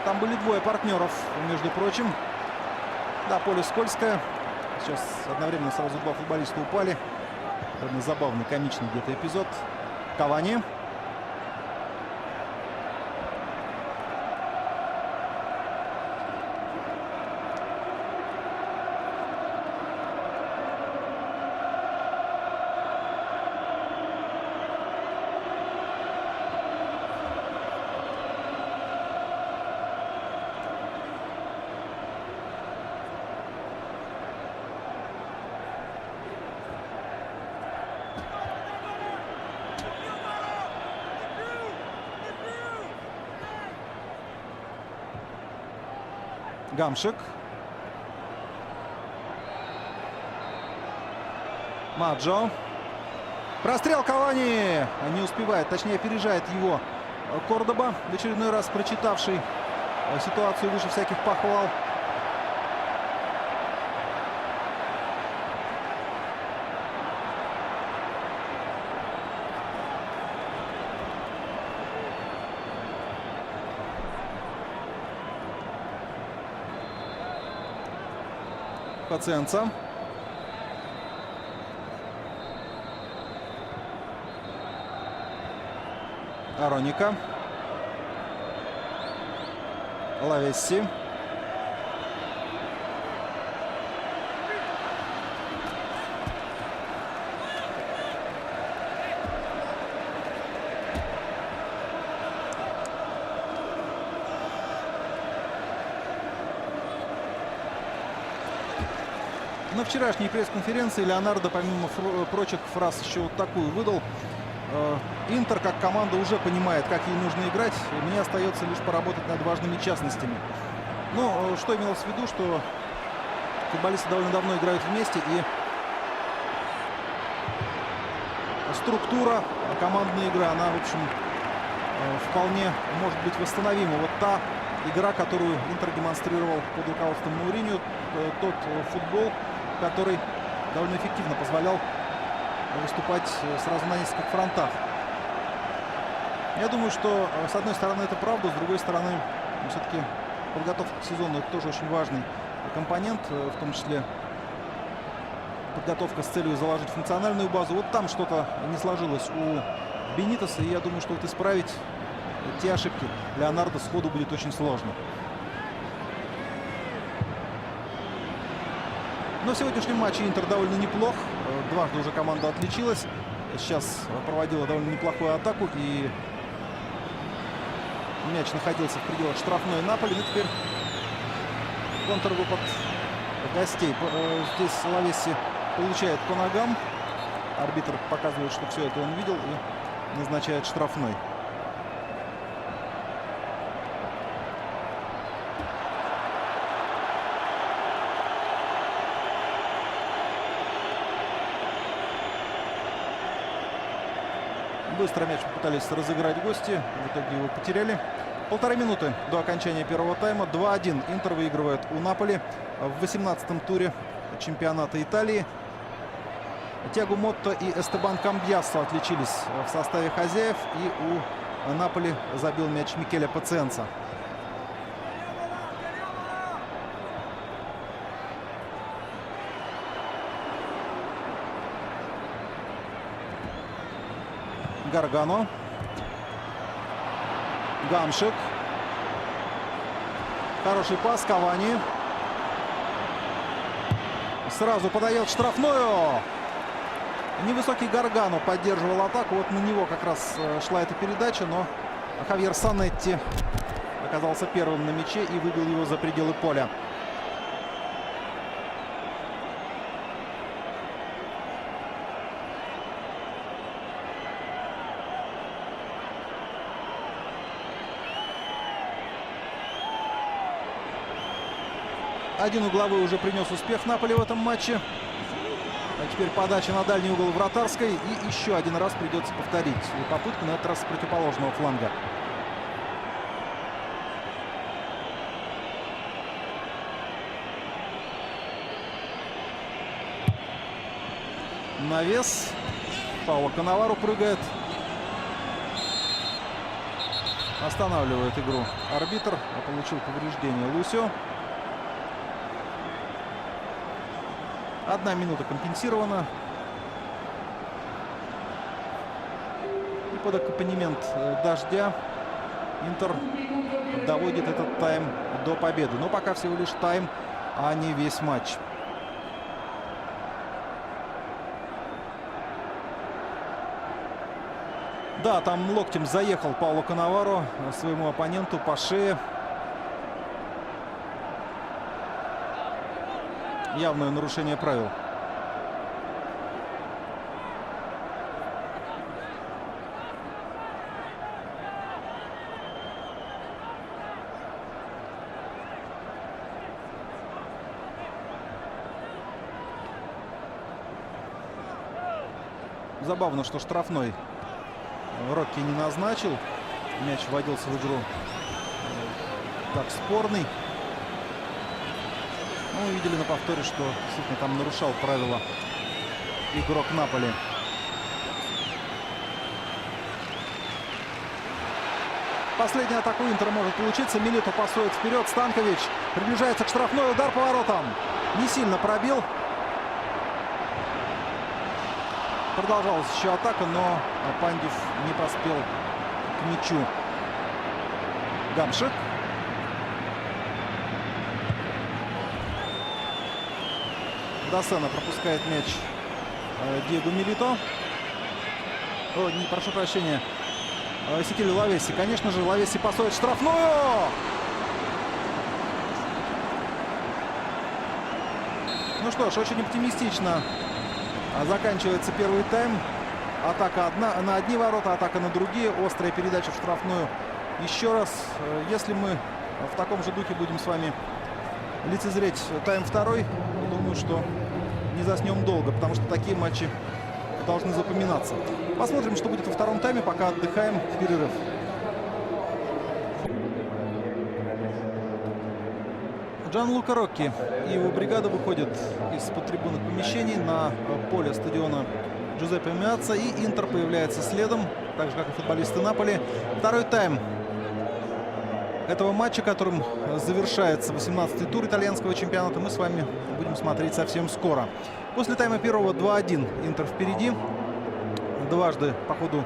Там были двое партнеров, между прочим. Да, поле скользкое. Сейчас одновременно сразу два футболиста упали. Довольно забавный, комичный где-то эпизод. Кавани. Гамшик. Маджо. Прострел Кавани. Не успевает, точнее опережает его Кордоба, в очередной раз прочитавший ситуацию выше всяких похвал. Пациенца. Ароника. Лавесси. На вчерашней пресс-конференции Леонардо, помимо прочих фраз, еще вот такую выдал. Интер как команда уже понимает, как ей нужно играть. И мне остается лишь поработать над важными частностями. Но что имелось в виду, что футболисты довольно давно играют вместе. И структура, командная игра, она, в общем, вполне может быть восстановима. Вот та игра, которую Интер демонстрировал под руководством Мауриньо, тот футбол, который довольно эффективно позволял выступать сразу на нескольких фронтах. Я думаю, что с одной стороны это правда, с другой стороны все-таки подготовка к сезону — это тоже очень важный компонент, в том числе подготовка с целью заложить функциональную базу. Вот там что-то не сложилось у Бенитеса, и я думаю, что вот исправить те ошибки Леонардо сходу будет очень сложно. Но в сегодняшнем матче Интер довольно неплох. Дважды уже команда отличилась. Сейчас проводила довольно неплохую атаку. И мяч находился в пределах штрафной Наполи. Ну, теперь контрвыпад гостей. Здесь Лавеси получает по ногам. Арбитр показывает, что все это он видел, и назначает штрафной. Быстро мяч попытались разыграть гости. В итоге его потеряли. 1,5 минуты до окончания первого тайма. 2-1. Интер выигрывает у Наполи в 18-м туре чемпионата Италии. Тиаго Мотто и Эстебан Камбьясо отличились в составе хозяев. И у Наполи забил мяч Микеле Пациенца. Гаргано. Гамшик. Хороший пас. Кавани. Сразу подает штрафную. Невысокий Гаргано поддерживал атаку. Вот на него как раз шла эта передача. Но Хавьер Санетти оказался первым на мяче и выбил его за пределы поля. Один угловой уже принес успех Наполи в этом матче. А теперь подача на дальний угол вратарской. И еще один раз придется повторить попытку, на этот раз с противоположного фланга. Навес. Пауло Канаваро прыгает. Останавливает игру арбитр. Получил повреждение Лусио. 1 минута компенсирована. И под аккомпанемент дождя Интер доводит этот тайм до победы. Но пока всего лишь тайм, а не весь матч. Да, там локтем заехал Пауло Канаваро своему оппоненту по шее. Явное нарушение правил. Забавно, что штрафной Рокки не назначил. Мяч вводился в игру как спорный. Мы увидели на повторе, что действительно там нарушал правила игрок Наполи. Последняя атака Интера может получиться. Милито пасует вперед. Станкович приближается к штрафной. Удар по воротам. Не сильно пробил. Продолжалась еще атака, но Пандюс не поспел к мячу. Гамшик. Досена пропускает мяч Диего Милито. О, не, прошу прощения. Секиль Лавеси. Конечно же, Лавеси пасует штрафную. Ну что ж, очень оптимистично заканчивается первый тайм. Атака на одни ворота, атака на другие. Острая передача в штрафную. Еще раз, если мы в таком же духе будем с вами лицезреть тайм второй, думаю, что не заснем долго, потому что такие матчи должны запоминаться. Посмотрим, что будет во втором тайме, пока отдыхаем. Перерыв. Джанлука Рокки и его бригада выходят из-под трибунных помещений на поле стадиона Джузеппе Меацца, и Интер появляется следом, так же, как и футболисты Наполи. Второй тайм этого матча, которым завершается 18-й тур итальянского чемпионата, мы с вами будем смотреть совсем скоро. После тайма первого 2-1 Интер впереди. Дважды по ходу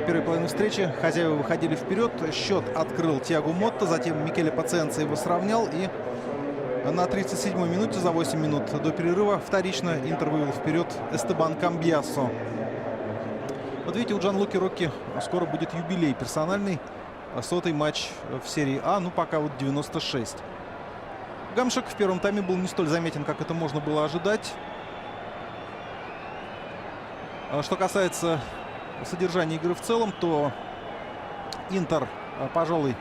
первой половины встречи хозяева выходили вперед. Счет открыл Тиаго Мотта, затем Микеле Пациенца его сравнял. И на 37-й минуте, за 8 минут до перерыва, вторично Интер вывел вперед Эстебан Камбьяссо. Вот видите, у Джанлуки Рокки скоро будет юбилей персональный. 100-й матч в серии А, ну пока вот 96. Гамшик в первом тайме был не столь заметен, как это можно было ожидать. Что касается содержания игры в целом, то Интер, пожалуй,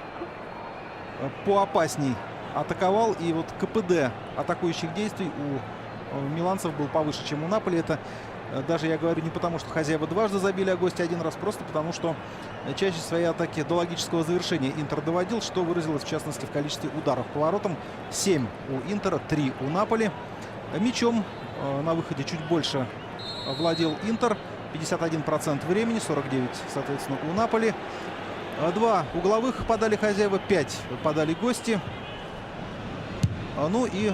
поопасней атаковал. И вот КПД атакующих действий у миланцев был повыше, чем у Наполи. Это даже я говорю не потому, что хозяева дважды забили, а гости один раз, просто потому, что чаще свои атаки до логического завершения Интер доводил, что выразилось в частности в количестве ударов по воротам. 7 у Интера, 3 у Наполи. Мячом на выходе чуть больше владел Интер. 51% времени, 49, соответственно, у Наполи. 2 угловых подали хозяева, 5 подали гости. Ну и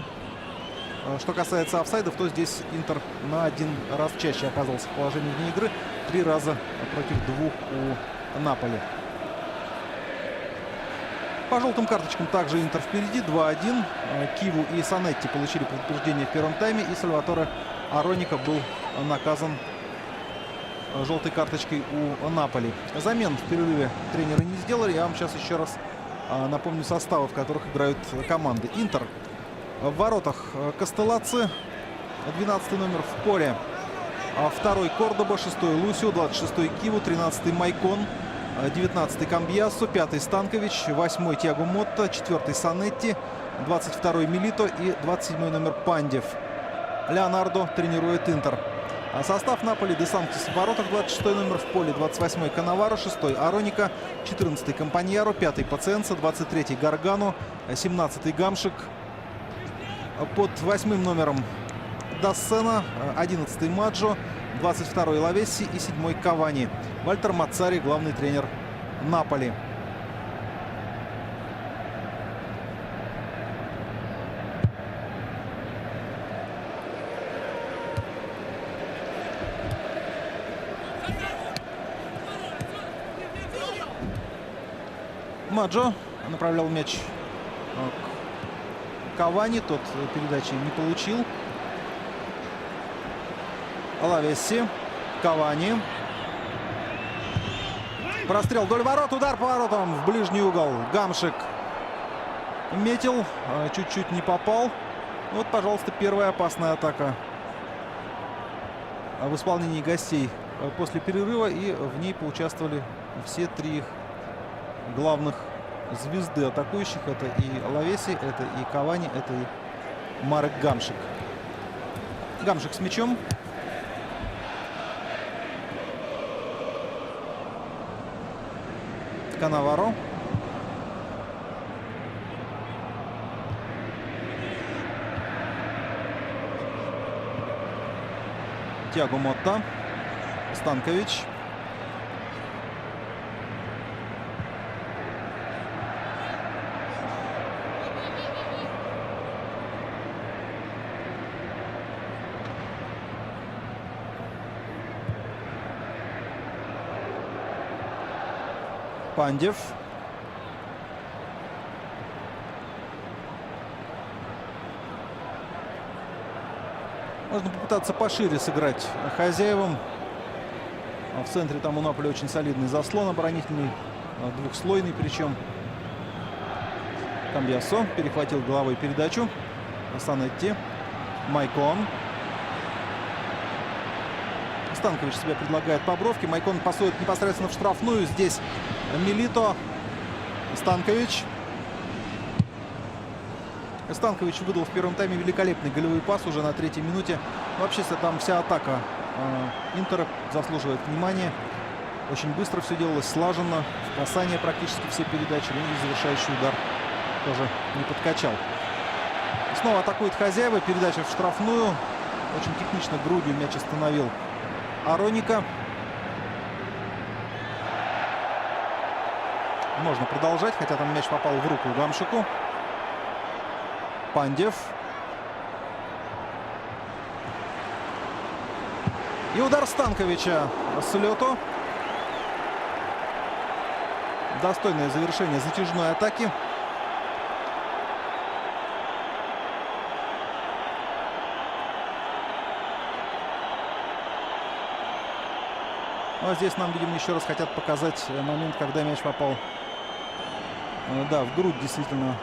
что касается офсайдов, то здесь Интер на один раз чаще оказался в положении вне игры. 3 раза против 2 у Наполи. По желтым карточкам также Интер впереди. 2-1. Киву и Санетти получили предупреждение в первом тайме. И Сальваторе Ароника был наказан желтой карточкой у Наполи. Замен в перерыве тренеры не сделали. Я вам сейчас еще раз напомню составы, в которых играют команды. Интер в воротах Кастеллаци, 12 номер в поле. 2-й Кордоба, 6-й Лусио, 26-й Киву, 13-й Майкон, 19-й Камбьяссо, 5-й Станкович, 8-й Тиаго Мотта, 4-й Санетти, 22-й Милито и 27-й номер Пандев. Леонардо тренирует Интер. Состав Наполи: Де Санктис в воротах, 26-й номер в поле, 28-й Канаваро, 6-й Ароника, 14-й Компаньяро, 5-й Пациенца, 23-й Гаргано, 17-й Гамшик. Под 8-м номером Дассена, 11-й Маджо, 22-й Лавесси и 7-й Кавани. Вальтер Маццари, главный тренер Наполи. Маджо направлял мяч к Кавани, тот передачи не получил. Лавесси, Кавани. Прострел вдоль ворот, удар по воротам в ближний угол. Гамшик метил, чуть-чуть не попал. Вот, пожалуйста, первая опасная атака в исполнении гостей после перерыва. И в ней поучаствовали все 3 их главных звезды атакующих. Это и Лавесси, это и Кавани, это и Марек Гамшик. Гамшик с мячом. Канаваро. Тиаго Мотта. Станкович. Пандев. Можно попытаться пошире сыграть хозяевам. В центре там у Наполи очень солидный заслон оборонительный, двухслойный причем. Камбьяссо перехватил головой передачу. Санетти. Майкон. Станкович себя предлагает по бровке. Майкон пасует непосредственно в штрафную. Здесь Милито. Станкович. Станкович выдал в первом тайме великолепный голевой пас уже на 3-й минуте. Вообще там вся атака Интера заслуживает внимания. Очень быстро все делалось, слаженно. В касание практически все передачи. Ну и завершающий удар тоже не подкачал. Снова атакует хозяева. Передача в штрафную. Очень технично грудью мяч остановил Ароника. Можно продолжать, хотя там мяч попал в руку Гамшику. Пандев. И удар Станковича с лету. Достойное завершение затяжной атаки. А здесь нам, видимо, еще раз хотят показать момент, когда мяч попал, да, в грудь действительно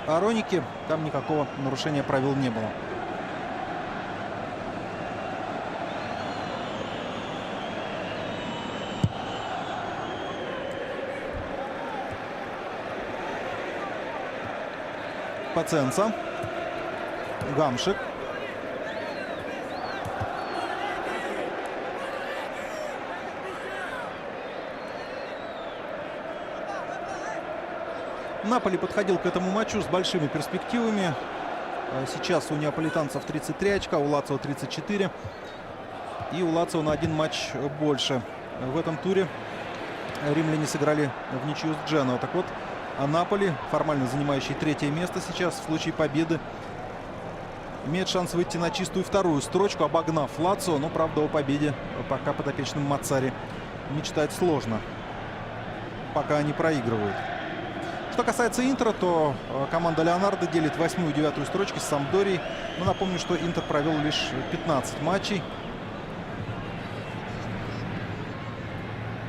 Ароники. Там никакого нарушения правил не было. Паценца. Гамшик. Наполи подходил к этому матчу с большими перспективами. Сейчас у неаполитанцев 33 очка, у Лацио 34. И у Лацио на один матч больше. В этом туре римляне сыграли в ничью с Дженоа. Так вот, Наполи, формально занимающий 3-е место сейчас, в случае победы имеет шанс выйти на чистую 2-ю строчку, обогнав Лацио. Но, правда, о победе пока подопечным Маццари мечтать сложно. Пока они проигрывают. Что касается Интера, то команда Леонардо делит 8-ю и 9-ю строчки с Сампдорией. Но напомню, что Интер провел лишь 15 матчей.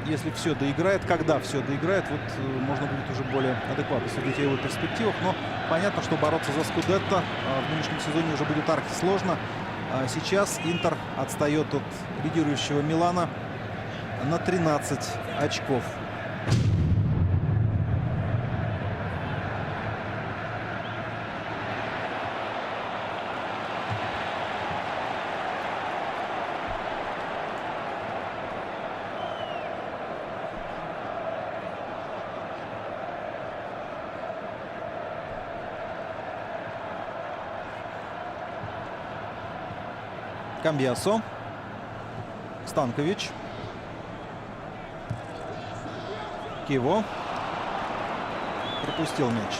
Если все доиграет, когда все доиграет, вот можно будет уже более адекватно судить о его перспективах. Но понятно, что бороться за Скудетто в нынешнем сезоне уже будет архисложно. Сейчас Интер отстает от лидирующего Милана на 13 очков. Камбиасо. Станкович. Киво. Пропустил мяч.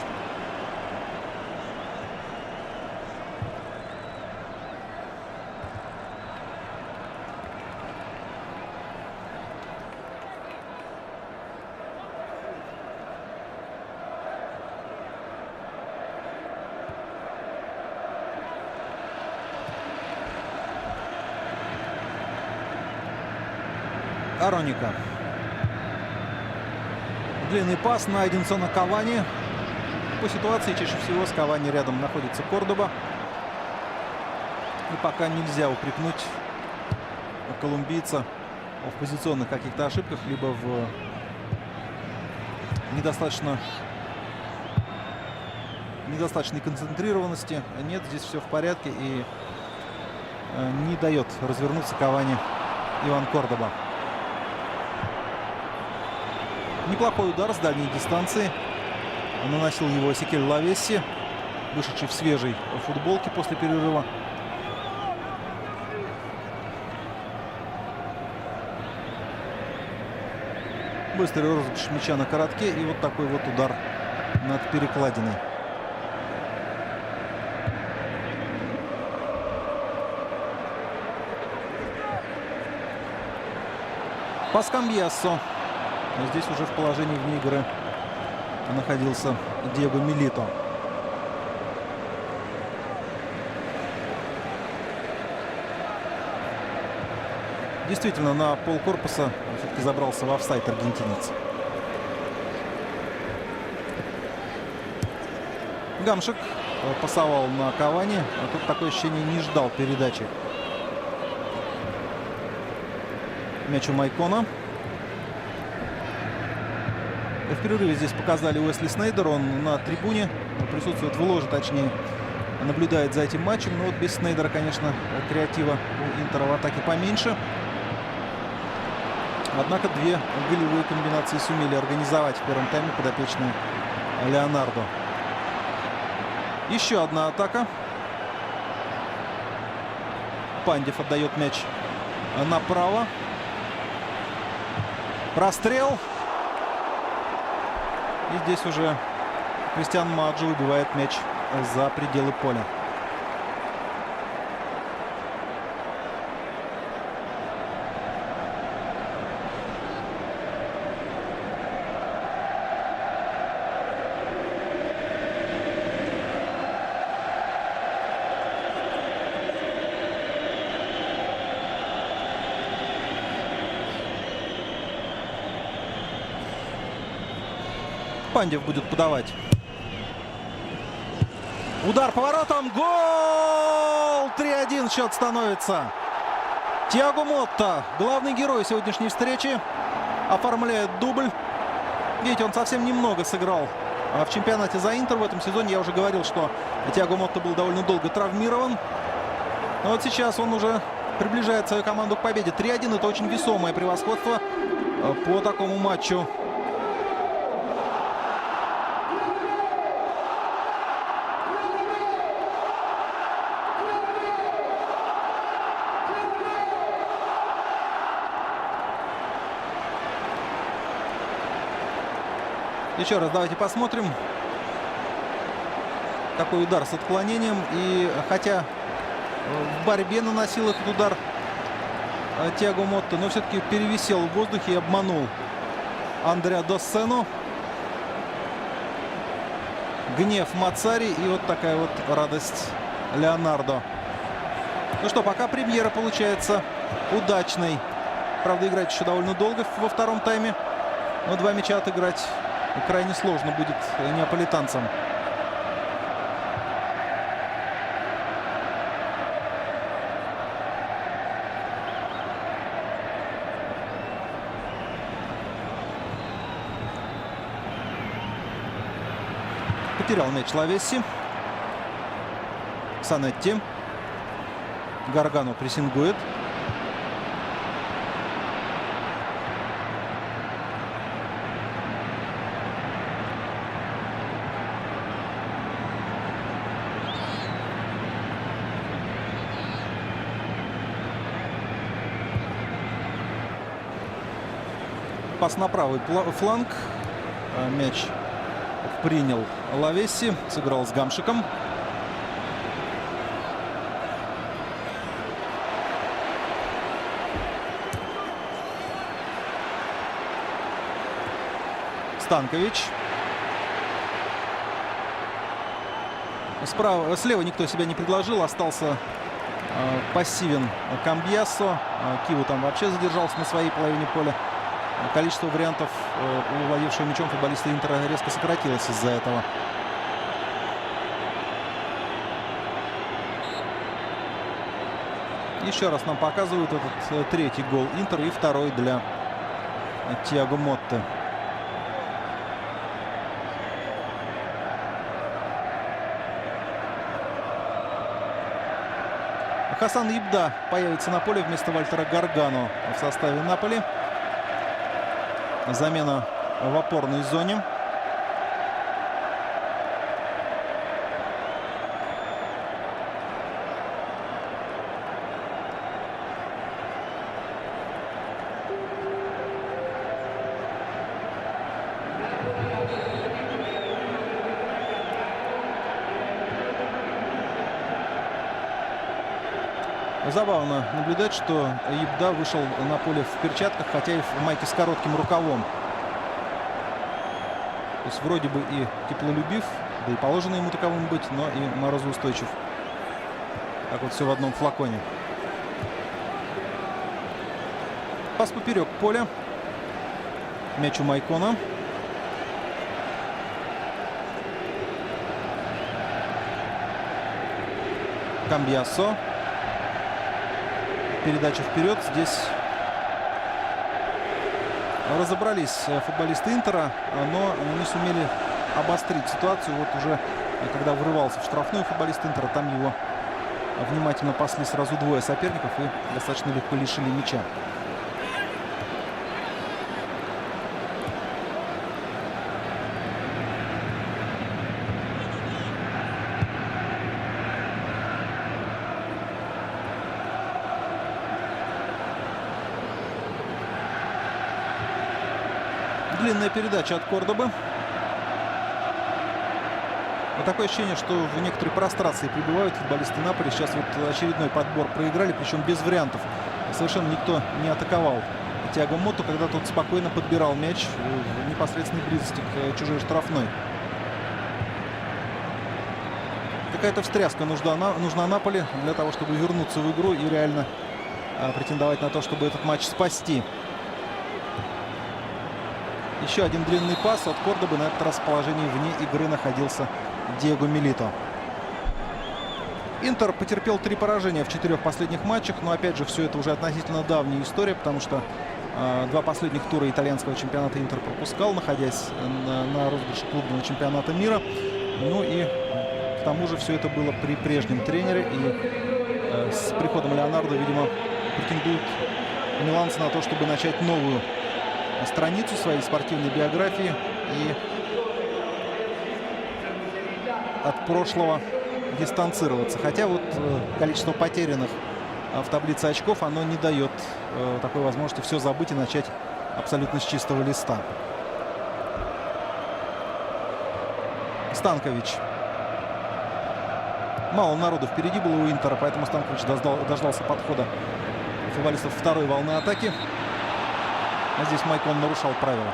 Ароника. Длинный пас на Эдинсона Кавани. По ситуации чаще всего с Кавани рядом находится Кордоба. И пока нельзя упрекнуть колумбийца в позиционных каких-то ошибках, либо в недостаточной концентрированности. Нет, здесь все в порядке, и не дает развернуться Кавани Иван Кордоба. Неплохой удар с дальней дистанции. Наносил его Секель Лавесси, вышедший в свежей футболке после перерыва. Быстрый розыгрыш мяча на коротке. И вот такой вот удар над перекладиной. Пас Камбиасо. Здесь уже в положении вне игры находился Диего Милито. Действительно, на полкорпуса все-таки забрался в офсайд аргентинец. Гамшик. пасовал на Кавани. А тут такое ощущение, не ждал передачи. Мяч у Майкона. В перерыве здесь показали Уэсли Снейдер. Он на трибуне присутствует, в ложе, точнее, наблюдает за этим матчем. Но вот без Снейдера, конечно, креатива у Интера в атаке поменьше. Однако две голевые комбинации сумели организовать в первом тайме подопечные Леонардо. Еще одна атака. Пандев отдает мяч направо. Прострел. И здесь уже Кристиан Маджо выбивает мяч за пределы поля. Пандев будет подавать. Удар поворотом. Гол! 3-1 счет становится. Тиаго Мотта, главный герой сегодняшней встречи, оформляет дубль. Видите, он совсем немного сыграл в чемпионате за Интер в этом сезоне. Я уже говорил, что Тиаго Мотта был довольно долго травмирован. Но вот сейчас он уже приближает свою команду к победе. 3-1 — это очень весомое превосходство по такому матчу. Еще раз давайте посмотрим. Такой удар с отклонением. И хотя в борьбе наносил этот удар Тиаго Мотта, но все-таки перевисел в воздухе и обманул Андреа Доссену. Гнев Мацари и вот такая вот радость Леонардо. Ну что, пока премьера получается удачной. Правда, играть еще довольно долго во втором тайме. Но два мяча отыграть крайне сложно будет неаполитанцам. Потерял мяч Лавесси. Санетти. Гаргано прессингует. Пас на правый фланг. Мяч принял Лавесси. Сыграл с Гамшиком. Станкович. Слева никто себя не предложил. Остался пассивен Камбьяссо. Киву там вообще задержался на своей половине поля. Количество вариантов у владевшего мячом футболиста Интера резко сократилось из-за этого. Еще раз нам показывают этот третий гол Интер и второй для Тиаго Мотты. Хасан Ибда появится на поле вместо Вальтера Гаргано в составе Наполи. Замена в опорной зоне. Забавно наблюдать, что Ибда вышел на поле в перчатках, хотя и в майке с коротким рукавом. То есть вроде бы и теплолюбив, да и положено ему таковым быть, но и морозоустойчив. Так вот все в одном флаконе. Пас поперек поля. Мяч у Майкона. Камбьясо. Передача вперед. Здесь разобрались футболисты Интера, но не сумели обострить ситуацию. Вот уже когда врывался в штрафную футболист Интера, там его внимательно пасли сразу двое соперников и достаточно легко лишили мяча. Длинная передача от Кордобы. Вот такое ощущение, что в некоторой прострации пребывают футболисты Наполи. Сейчас вот очередной подбор проиграли, причем без вариантов. Совершенно никто не атаковал Тиаго Мотту, когда тот спокойно подбирал мяч в непосредственной близости к чужой штрафной. Какая-то встряска нужна Наполи для того, чтобы вернуться в игру и реально претендовать на то, чтобы этот матч спасти. Еще один длинный пас от Кордобы. На этот раз в положении вне игры находился Диего Милито. Интер потерпел 3 поражения в 4 последних матчах. Но опять же, все это уже относительно давняя история, потому что 2 последних тура итальянского чемпионата Интер пропускал, находясь на розыгрыше клубного чемпионата мира. Ну и к тому же все это было при прежнем тренере. И с приходом Леонардо, видимо, претендуют миланцы на то, чтобы начать новую страницу своей спортивной биографии и от прошлого дистанцироваться. Хотя вот количество потерянных в таблице очков, оно не дает такой возможности все забыть и начать абсолютно с чистого листа. Станкович. Мало народу впереди было у Интера, поэтому Станкович дождался подхода футболистов второй волны атаки. А здесь Майкон нарушал правила.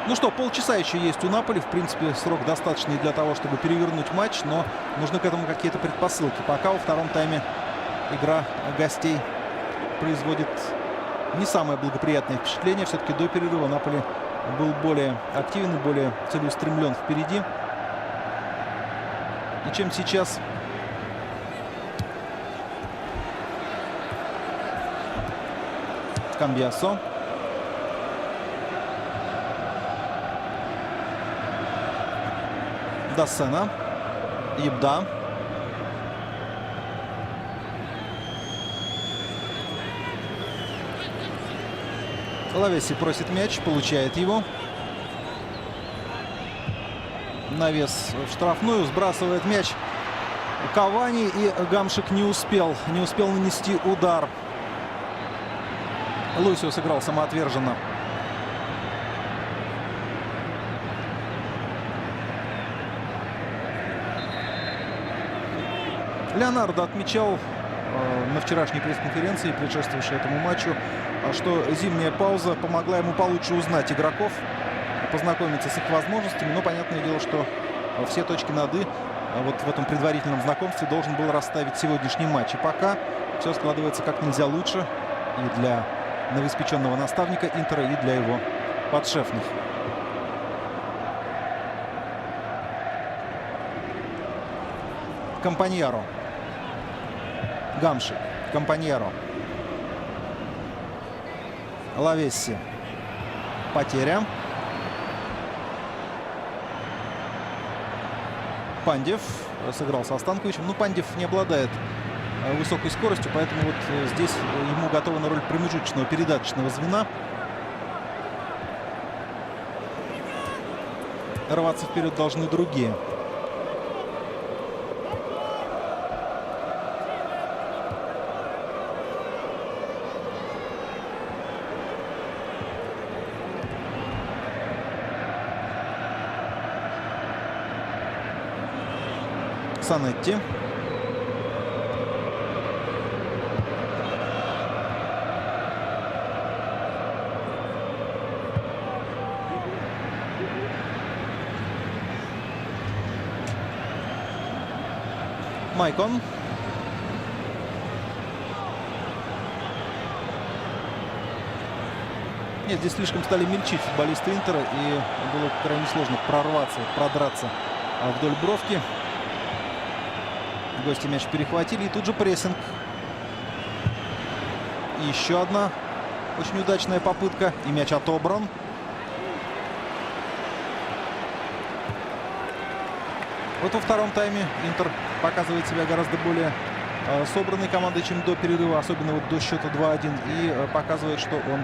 Ну что, полчаса еще есть у Наполи. В принципе, срок достаточный для того, чтобы перевернуть матч. Но нужны к этому какие-то предпосылки. Пока во втором тайме игра гостей производит не самое благоприятное впечатление. Все-таки до перерыва Наполи был более активен, более целеустремлен впереди, чем сейчас. Камбьясо. Доссена. Ебда. Лавеси просит мяч, получает его. Навес в штрафную, сбрасывает мяч Кавани, и Гамшик не успел нанести удар. Лусио сыграл самоотверженно. Леонардо отмечал на вчерашней пресс-конференции, предшествующей этому матчу, что зимняя пауза помогла ему получше узнать игроков, познакомиться с их возможностями. Но понятное дело, что все точки над «и» вот в этом предварительном знакомстве должен был расставить сегодняшний матч. И пока все складывается как нельзя лучше и для новоиспеченного наставника Интера, и для его подшефных. Компаньяро. Гамшик. Компаньяро. Лавесси. Потеря. Пандев сыграл со Станковичем. Ну, Пандев не обладает высокой скоростью, поэтому вот здесь ему готова на роль промежуточного передаточного звена. Рваться вперед должны другие. Санетти. Майкон. Нет, здесь слишком стали мельчить футболисты Интера, и было крайне сложно продраться вдоль бровки. Гости мяч перехватили. И тут же прессинг. И еще одна очень удачная попытка. И мяч отобран. Вот во втором тайме Интер показывает себя гораздо более собранной командой, чем до перерыва. Особенно вот до счета 2-1. И показывает, что он,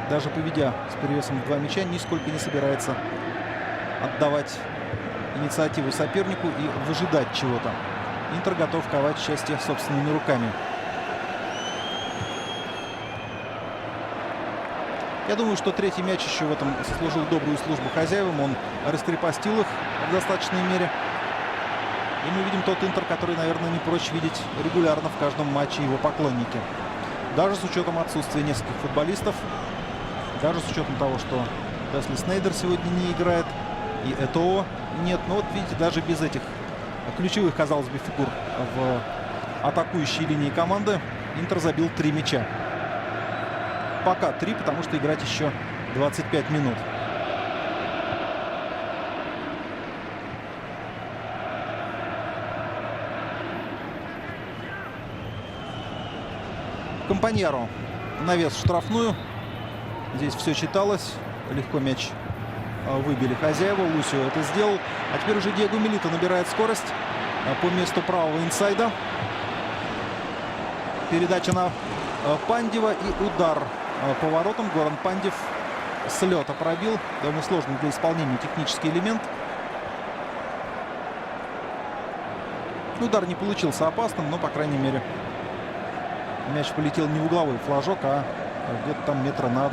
даже поведя с перевесом в 2 мяча, нисколько не собирается отдавать инициативу сопернику и выжидать чего-то. Интер готов ковать счастье собственными руками. Я думаю, что третий мяч еще в этом сослужил добрую службу хозяевам. Он раскрепостил их в достаточной мере. И мы видим тот Интер, который, наверное, не прочь видеть регулярно в каждом матче его поклонники. Даже с учетом отсутствия нескольких футболистов. Даже с учетом того, что Уэсли Снейдер сегодня не играет. И Этоо нет. Но вот видите, даже без этих ключевых, казалось бы, фигур в атакующей линии команды Интер забил 3 мяча. Пока 3, потому что играть еще 25 минут. Компаньеро навес в штрафную. Здесь все читалось. Легко мяч выбили хозяева. Лусио это сделал. А теперь уже Диего Милито набирает скорость по месту правого инсайда. Передача на Пандева и удар по воротам. Горан Пандев с лета пробил. Довольно сложный для исполнения технический элемент. Удар не получился опасным, но, по крайней мере, мяч полетел не в угловой флажок, а где-то там метра на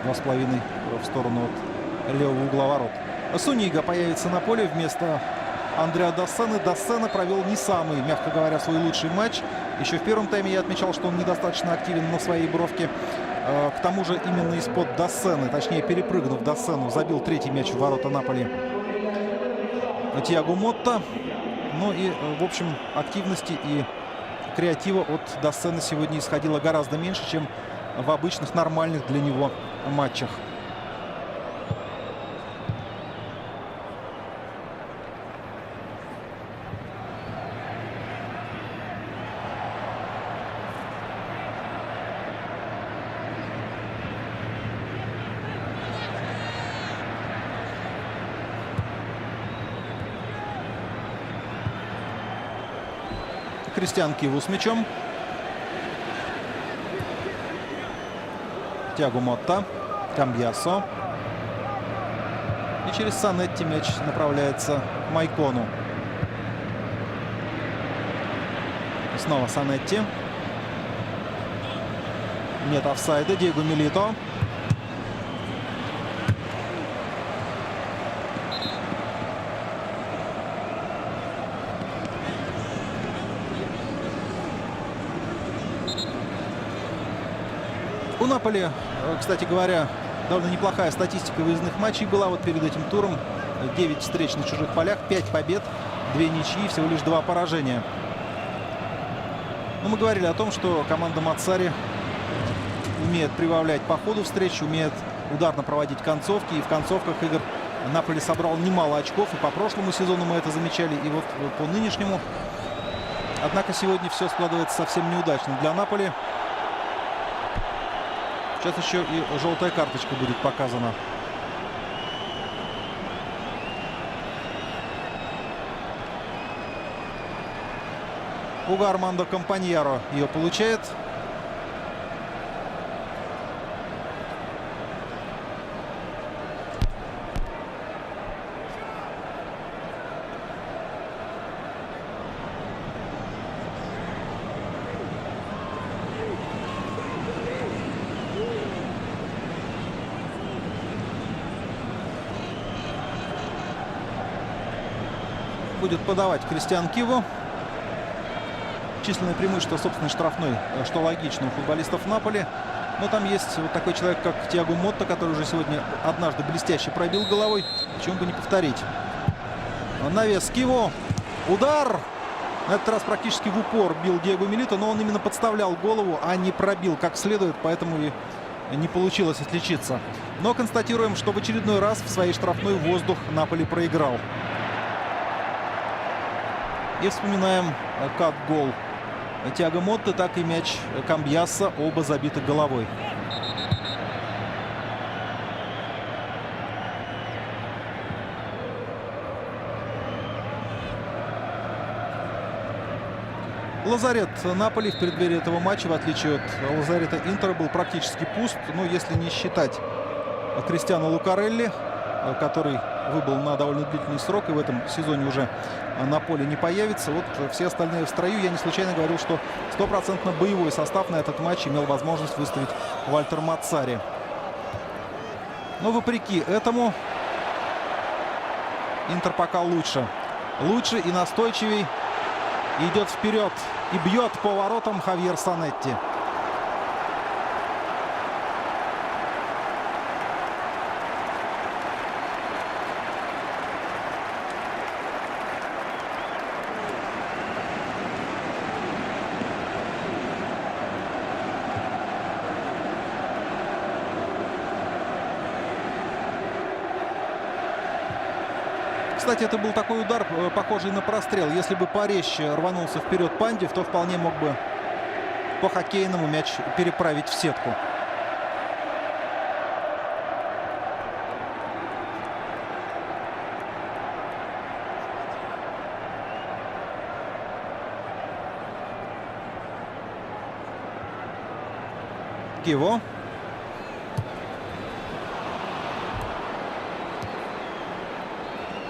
2-2,5 в сторону от левого угла ворот. Сунига появится на поле вместо Андреа Доссены. Доссена провел не самый, мягко говоря, свой лучший матч. Еще в первом тайме я отмечал, что он недостаточно активен на своей бровке. К тому же именно из-под Доссены, точнее перепрыгнув Доссену, забил третий мяч в ворота Наполи Тиаго Мотта. Ну и, в общем, активности и креатива от Доссены сегодня исходило гораздо меньше, чем в обычных нормальных для него матчах. Кристиан Киву с мячом. Тиаго Мотта. Камбьясо. И через Санетти мяч направляется к Майкону. И снова Санетти. Нет офсайда. Диего Милито. У Наполи, кстати говоря, довольно неплохая статистика выездных матчей была вот перед этим туром. 9 встреч на чужих полях, 5 побед, 2 ничьи, всего лишь 2 поражения. Но мы говорили о том, что команда Маццари умеет прибавлять по ходу встреч, умеет ударно проводить концовки. И в концовках игр Наполи собрал немало очков. И по прошлому сезону мы это замечали, и вот по нынешнему. Однако сегодня все складывается совсем неудачно для Наполи. Сейчас еще и желтая карточка будет показана. Уго Армандо Компаньеро ее получает. Будет подавать Кристиан Киву. Численное преимущество собственной штрафной, что логично у футболистов Наполи. Но там есть вот такой человек, как Тиаго Мотта, который уже сегодня однажды блестяще пробил головой. Почему бы не повторить? Навес Киву. Удар! На этот раз практически в упор бил Диего Милито, но он именно подставлял голову, а не пробил как следует, поэтому и не получилось отличиться. Но констатируем, что в очередной раз в своей штрафной воздух Наполи проиграл. И вспоминаем как гол Тиаго Мотты, так и мяч Камбьяса, оба забиты головой. Лазарет Наполи в преддверии этого матча, в отличие от лазарета Интера, был практически пуст. Ну, если не считать Кристиано Лукарелли, который выбыл на довольно длительный срок и в этом сезоне уже на поле не появится. Вот все остальные в строю. Я не случайно говорил, что стопроцентно боевой состав на этот матч имел возможность выставить Вальтер Маццари. Но вопреки этому Интер пока лучше. Лучше и настойчивей идет вперед и бьет по воротам Хавьер Санетти. Кстати, это был такой удар, похожий на прострел. Если бы порезче рванулся вперед Пандев, то вполне мог бы по хоккейному мяч переправить в сетку. Киво.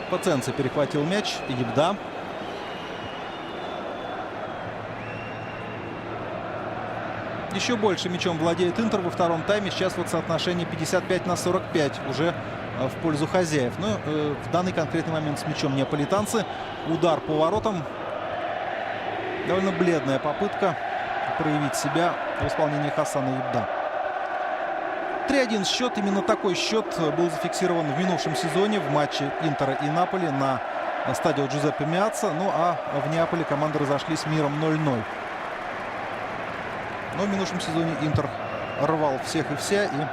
Паценце перехватил мяч. Ебда. Еще больше мячом владеет Интер во втором тайме. Сейчас вот соотношение 55-45 уже в пользу хозяев. Но в данный конкретный момент с мячом неаполитанцы. Удар по воротам. Довольно бледная попытка проявить себя в исполнении Хасана Ебда. 3-1 счет. Именно такой счет был зафиксирован в минувшем сезоне в матче Интера и Наполи на стадионе Джузеппе Меатса. Ну а в Неаполе команды разошлись миром 0-0. Но в минувшем сезоне Интер рвал всех и вся. И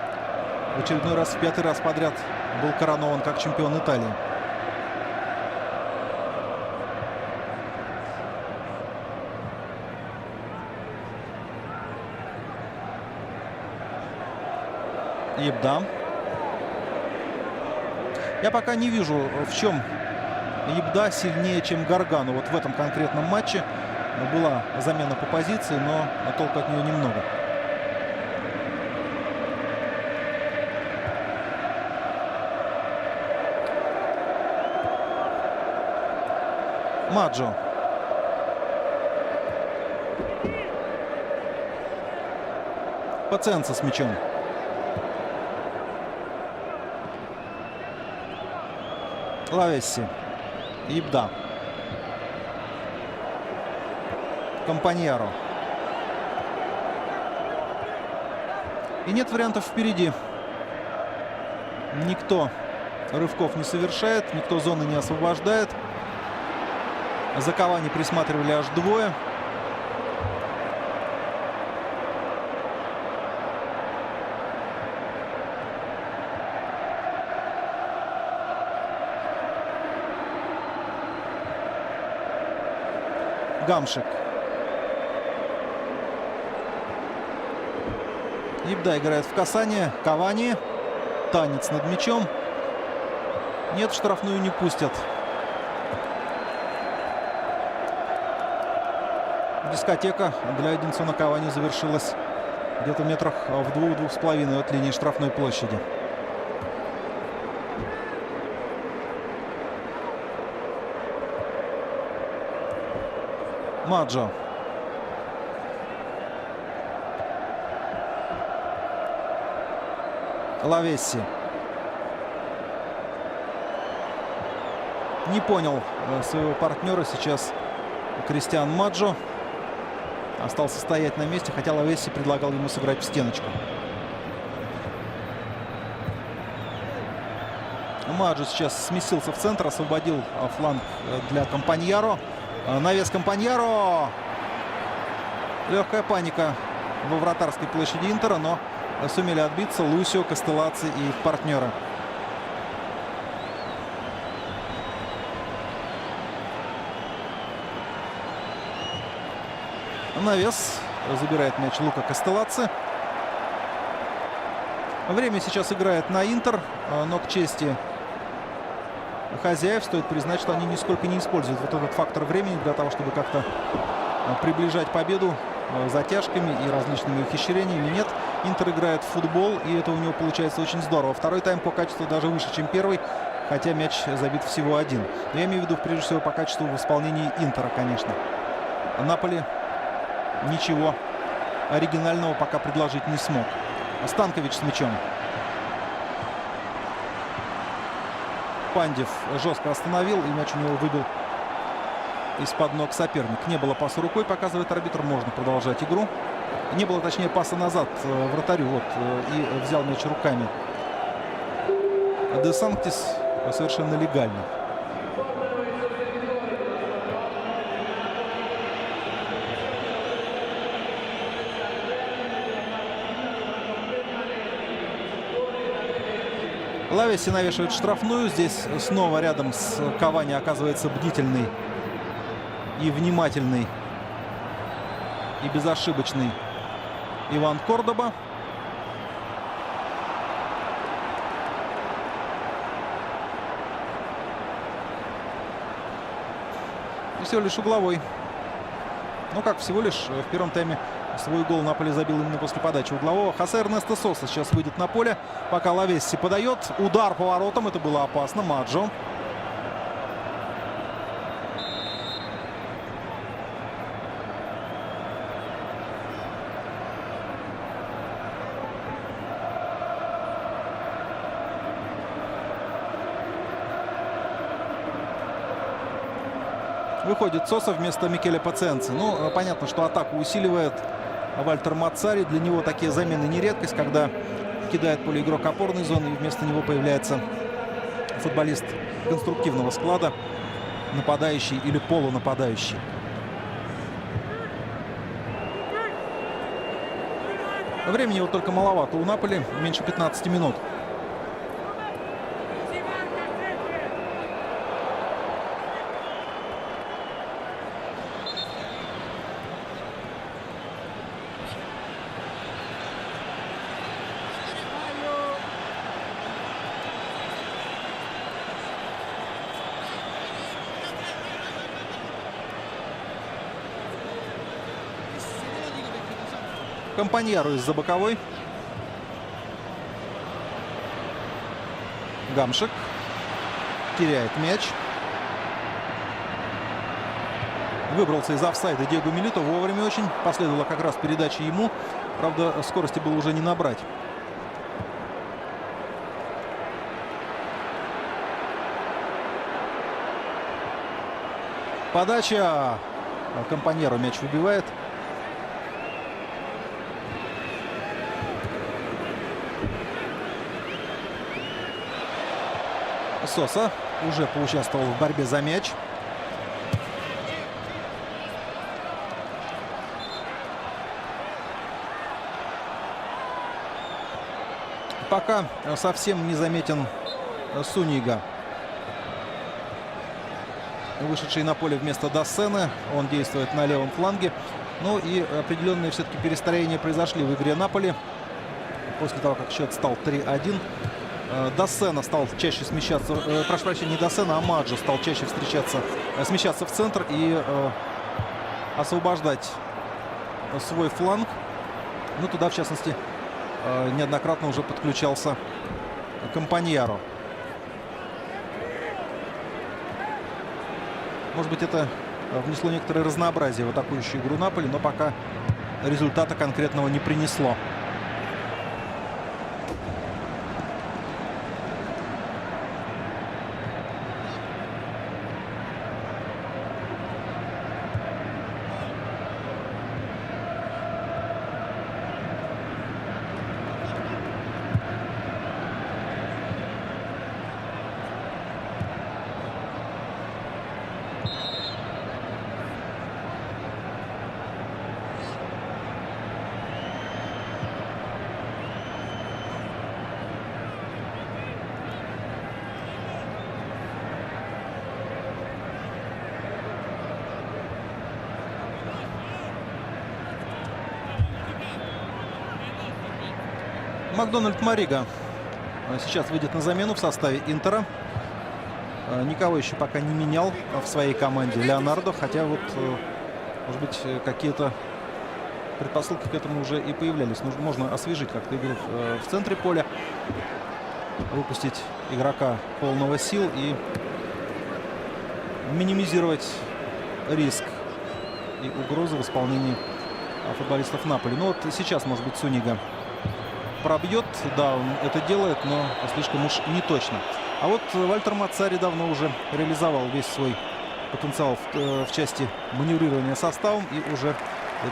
в очередной раз, в 5-й раз подряд был коронован как чемпион Италии. Ебда. Я пока не вижу, в чем Ебда сильнее, чем Гаргану. Вот в этом конкретном матче была замена по позиции, но толку от нее немного. Маджо. Паценце с мячом. Лавесси. Ибда. Компаньяро. И нет вариантов впереди. Никто рывков не совершает, никто зоны не освобождает. За Кавани присматривали аж двое. Гамшик. Ибда играет в касание. Кавани. Танец над мячом. Нет, в штрафную не пустят. Дискотека для Эдинсона Кавани завершилась где-то метрах в 2-2,5 от линии штрафной площади. Маджо. Лавесси. Не понял своего партнера сейчас Кристиан Маджо. Остался стоять на месте, хотя Лавесси предлагал ему сыграть в стеночку. Маджо сейчас сместился в центр, освободил фланг для Компаньяро. Навес Компаньяро. Легкая паника во вратарской площади Интера, но сумели отбиться Лусио, Кастеллаци и их партнеры. Навес. Забирает мяч Лука Кастеллаци. Время сейчас играет на Интер, но к чести хозяев стоит признать, что они нисколько не используют вот этот фактор времени для того, чтобы как-то приближать победу затяжками и различными ухищрениями. Нет, Интер играет в футбол, и это у него получается очень здорово. Второй тайм по качеству даже выше, чем первый, хотя мяч забит всего один. Но я имею в виду, прежде всего, по качеству в исполнении Интера, конечно. Наполи ничего оригинального пока предложить не смог. Станкович с мячом. Пандев жестко остановил, и мяч у него выбил из-под ног соперник. Не было паса рукой, показывает арбитр. Можно продолжать игру. Не было, точнее, паса назад вратарю. Вот, и взял мяч руками Де Санктис совершенно легально. Лавеси навешивает штрафную. Здесь снова рядом с Кавани оказывается бдительный и внимательный и безошибочный Иван Кордоба. И всего лишь угловой. Ну как всего лишь, в первом тайме свой гол Наполи забил именно после подачи углового. Хосе Эрнесто Соса сейчас выйдет на поле, пока Лавесси подает. Удар по воротам, это было опасно. Маджо. Выходит Соса вместо Микеле Пациенцы. Ну, понятно, что атаку усиливает Вальтер Мацари. Для него такие замены не редкость, когда кидает поле игрок опорной зоны, и вместо него появляется футболист конструктивного склада, нападающий или полунападающий. Времени вот только маловато у Наполи, меньше 15 минут. Компаньяру из-за боковой. Гамшик теряет мяч. Выбрался из офсайда Диего Милито вовремя очень. Последовала как раз передача ему. Правда, скорости было уже не набрать. Подача. Компаньяру мяч выбивает. Соса уже поучаствовал в борьбе за мяч. Пока совсем не заметен Сунига, вышедший на поле вместо Дассена. Он действует на левом фланге. Ну и определенные все-таки перестроения произошли в игре Наполи. После того, как счет стал 3-1. Дассена стал чаще смещаться, прошу прощения, не Дассена, а Маджо стал чаще смещаться в центр и освобождать свой фланг. Ну, туда, в частности, неоднократно уже подключался Компаньяро. Может быть, это внесло некоторое разнообразие в атакующую игру Наполи, но пока результата конкретного не принесло. Макдональд Марига сейчас выйдет на замену в составе Интера. Никого еще пока не менял в своей команде Леонардо. Хотя вот, может быть, какие-то предпосылки к этому уже и появлялись. Можно освежить как-то игру в центре поля. Выпустить игрока полного сил и минимизировать риск и угрозы в исполнении футболистов Наполи. Ну вот сейчас, может быть, Сунига пробьет. Да, он это делает, но слишком уж не точно. А вот Вальтер Мацари давно уже реализовал весь свой потенциал в части маневрирования составом и уже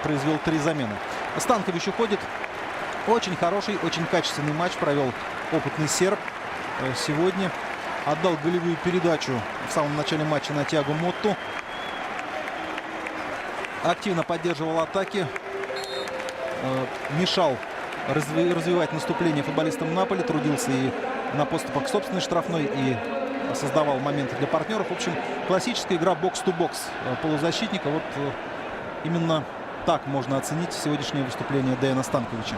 произвел 3 замены. Станкович уходит. Очень хороший, очень качественный матч провел опытный серб сегодня. Отдал голевую передачу в самом начале матча на Тиаго Мотту. Активно поддерживал атаки. Мешал развивать наступление футболистам Наполи. Трудился и на подступах к собственной штрафной, и создавал моменты для партнеров. В общем, классическая игра бокс-ту-бокс полузащитника. Вот именно так можно оценить сегодняшнее выступление Деяна Станковича.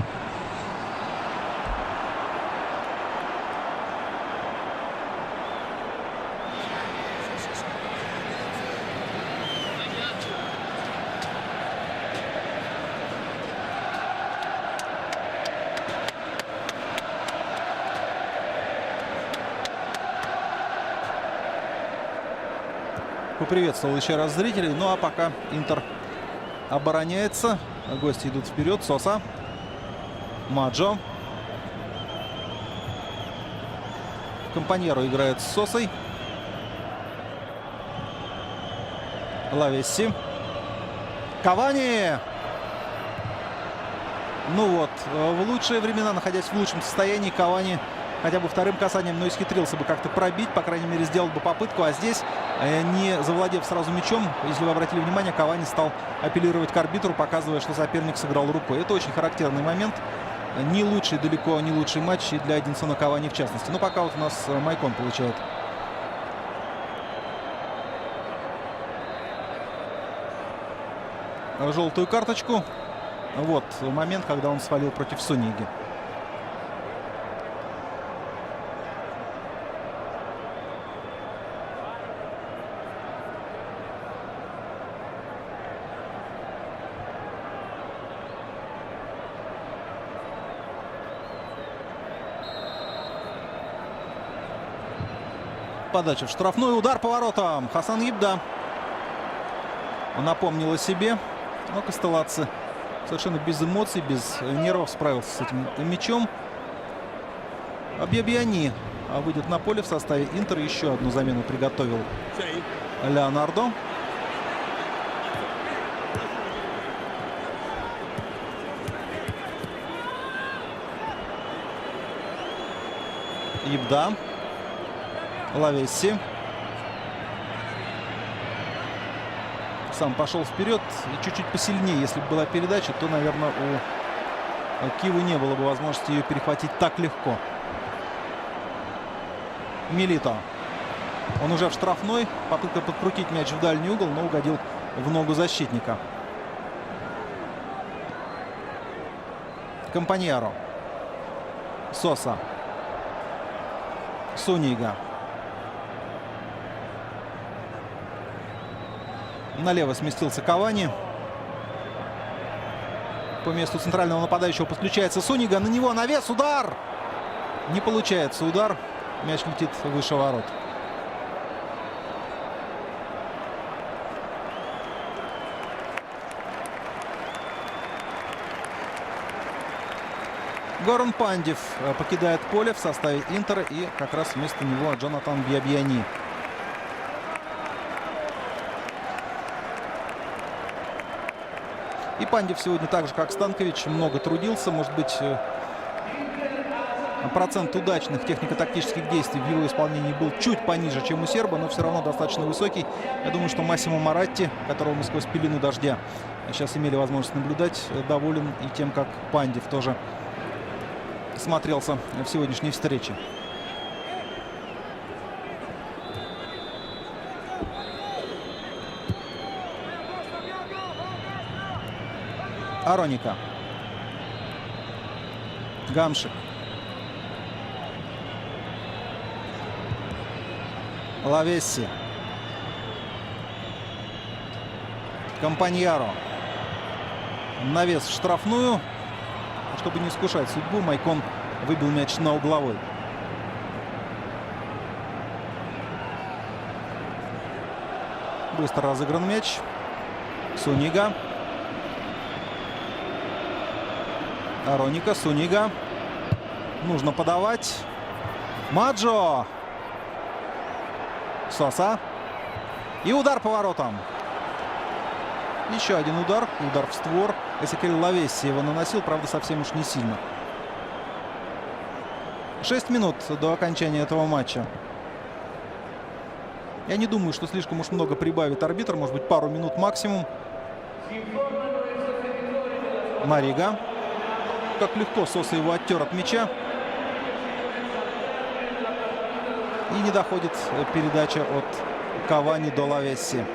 Поприветствовал еще раз зрителей. Ну а пока Интер обороняется. Гости идут вперед. Соса. Маджо. Компаньеро играет с Сосой. Лавесси. Кавани! Ну вот, в лучшие времена, находясь в лучшем состоянии, Кавани хотя бы вторым касанием, но исхитрился бы как-то пробить, по крайней мере, сделал бы попытку. А здесь, не завладев сразу мячом, если вы обратили внимание, Кавани стал апеллировать к арбитру, показывая, что соперник сыграл рукой. Это очень характерный момент. Не лучший, далеко не лучший матч и для Эдинсона Кавани в частности. Но пока вот у нас Майкон получает желтую карточку. Вот момент, когда он свалил против Суниги. Подача в штрафную. Удар по воротам. Хасан Ибда напомнил о себе. Но Кастелладзе совершенно без эмоций, без нервов справился с этим мячом. Бьябьяни выйдет на поле в составе Интера. Еще одну замену приготовил Леонардо. Ибда. Лавесси. Сам пошел вперед и чуть-чуть посильнее. Если бы была передача, то, наверное, у Кивы не было бы возможности ее перехватить так легко. Милито. Он уже в штрафной. Попытка подкрутить мяч в дальний угол, но угодил в ногу защитника. Компаньеро. Соса. Сунига. Налево сместился Кавани. По месту центрального нападающего подключается Сунига. На него навес. Удар! Не получается удар. Мяч летит выше ворот. Горан Пандев покидает поле в составе Интера. И как раз вместо него Джонатан Бьябьяни. И Пандев сегодня так же, как Станкович, много трудился. Может быть, процент удачных технико-тактических действий в его исполнении был чуть пониже, чем у серба, но все равно достаточно высокий. Я думаю, что Массимо Моратти, которого мы сквозь пелену дождя сейчас имели возможность наблюдать, доволен и тем, как Пандев тоже смотрелся в сегодняшней встрече. Ароника. Гамшик. Лавесси. Кампаньяро. Навес в штрафную. Чтобы не искушать судьбу, Майкон выбил мяч на угловой. Быстро разыгран мяч. Сунига. Ароника, Сунига. Нужно подавать. Маджо. Соса. И удар по воротам. Еще один удар. Удар в створ. Эзекиэль Лавесси его наносил, правда, совсем уж не сильно. 6 минут до окончания этого матча. Я не думаю, что слишком уж много прибавит арбитр. Может быть, пару минут максимум. Марига. Как легко Соса его оттер от мяча. И не доходит передача от Кавани до Лавесси.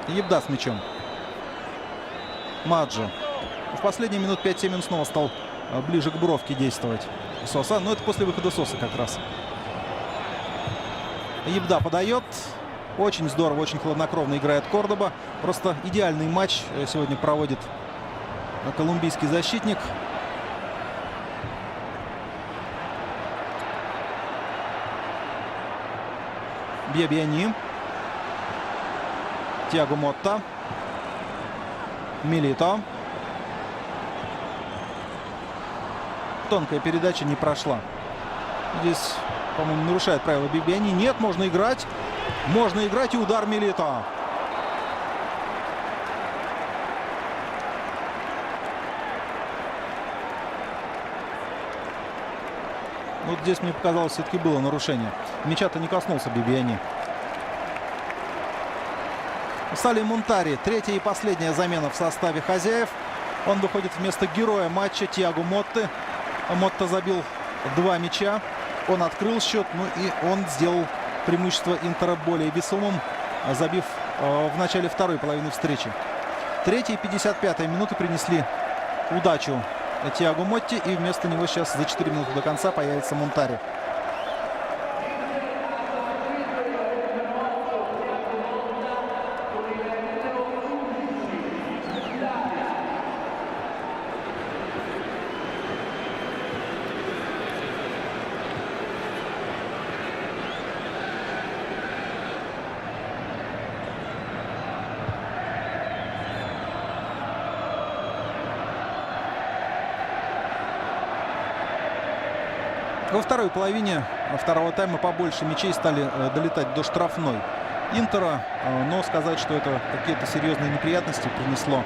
Ебда с мячом. Маджо. В последние минут 5-7 он снова стал ближе к бровке действовать. Соса. Но это после выхода Соса как раз. Ебда подает. Очень здорово, очень хладнокровно играет Кордоба. Просто идеальный матч сегодня проводит колумбийский защитник. Бьябьяни. Тиаго Мотта. Милито. Тонкая передача не прошла. Здесь, по-моему, нарушает правила Бьябьяни. Нет, можно играть. Можно играть, и удар Милито. Вот здесь, мне показалось, все-таки было нарушение. Мяча-то не коснулся Бьябьяни. Салим Мунтари. Третья и последняя замена в составе хозяев. Он выходит вместо героя матча Тиаго Мотты. Мотта забил 2 мяча. Он открыл счет. Ну и он сделал преимущество Интера более весомым, забив в начале второй половины встречи. 3-я и 55-я минуты принесли удачу Тиаго Мотти. И вместо него сейчас за 4 минуты до конца появится Мунтари. Во второй половине второго тайма побольше мячей стали долетать до штрафной Интера. Но сказать, что это какие-то серьезные неприятности принесло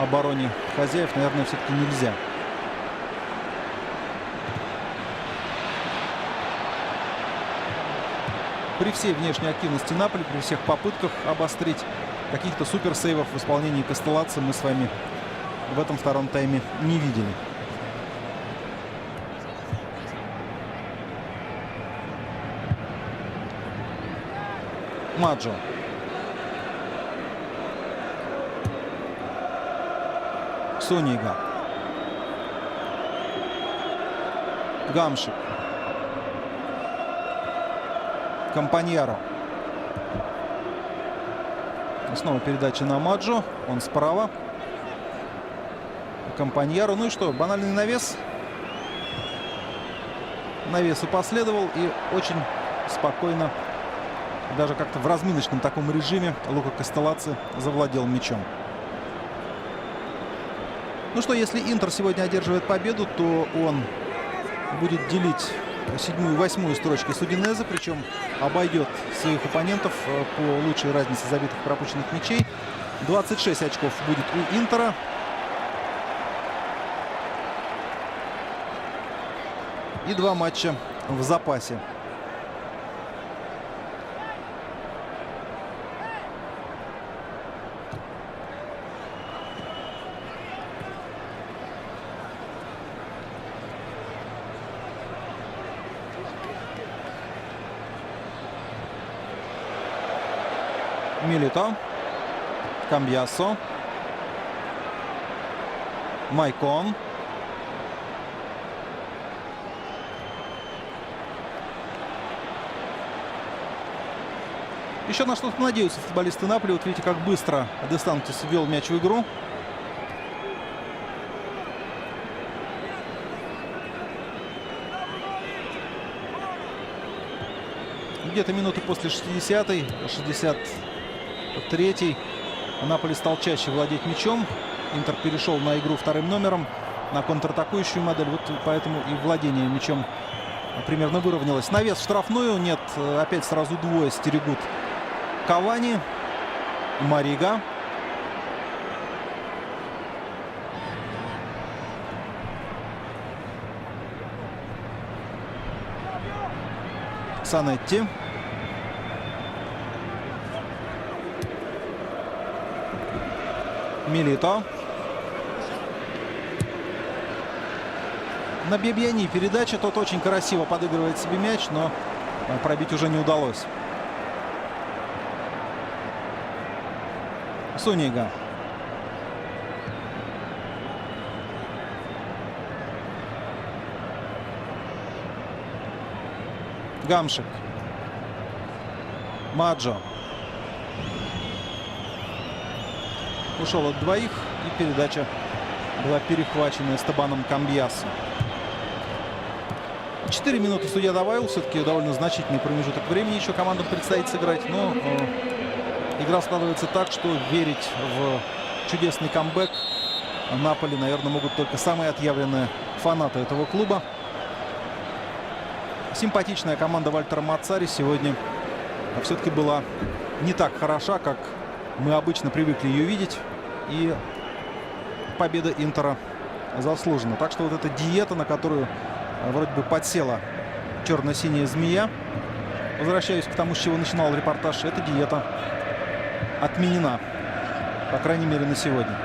обороне хозяев, наверное, все-таки нельзя. При всей внешней активности Наполи, при всех попытках обострить, каких-то суперсейвов в исполнении Кастеллацци мы с вами в этом втором тайме не видели. Маджо. Сунига. Гамшик. Кампаньяро. Снова передача на Маджо. Он справа. Кампаньяро. Ну и что, банальный навес. Навес и последовал. И очень спокойно, даже как-то в разминочном таком режиме, Лука Кастеллацци завладел мячом. Ну что, если Интер сегодня одерживает победу, то он будет делить 7-ю и 8-ю строчки с Удинезе, причем обойдет своих оппонентов по лучшей разнице забитых и пропущенных мячей. 26 очков будет у Интера. И 2 матча в запасе. Милито. Камбьясо. Майкон. Еще на что-то надеются футболисты Наполи. Вот видите, как быстро Де Сантос ввел мяч в игру. Где-то минуты после 60-й, 63-й Наполи стал чаще владеть мячом. Интер перешел на игру вторым номером, на контратакующую модель. Вот поэтому и владение мячом примерно выровнялось. Навес в штрафную. Нет, опять сразу двое стерегут Кавани. Марига. Санетти. Милито. На Бибьяни передача. Тот очень красиво подыгрывает себе мяч, но пробить уже не удалось. Сунига. Гамшик. Маджо. Ушел от двоих, и передача была перехвачена Эстебаном Камбьясо. 4 минуты судья добавил. Все-таки довольно значительный промежуток времени еще командам предстоит сыграть. Но игра складывается так, что верить в чудесный камбэк Наполи, наверное, могут только самые отъявленные фанаты этого клуба. Симпатичная команда Вальтера Маццари сегодня все-таки была не так хороша, как мы обычно привыкли ее видеть. И победа Интера заслужена. Так что вот эта диета, на которую вроде бы подсела черно-синяя змея, возвращаюсь к тому, с чего начинал репортаж, эта диета отменена. По крайней мере, на сегодня.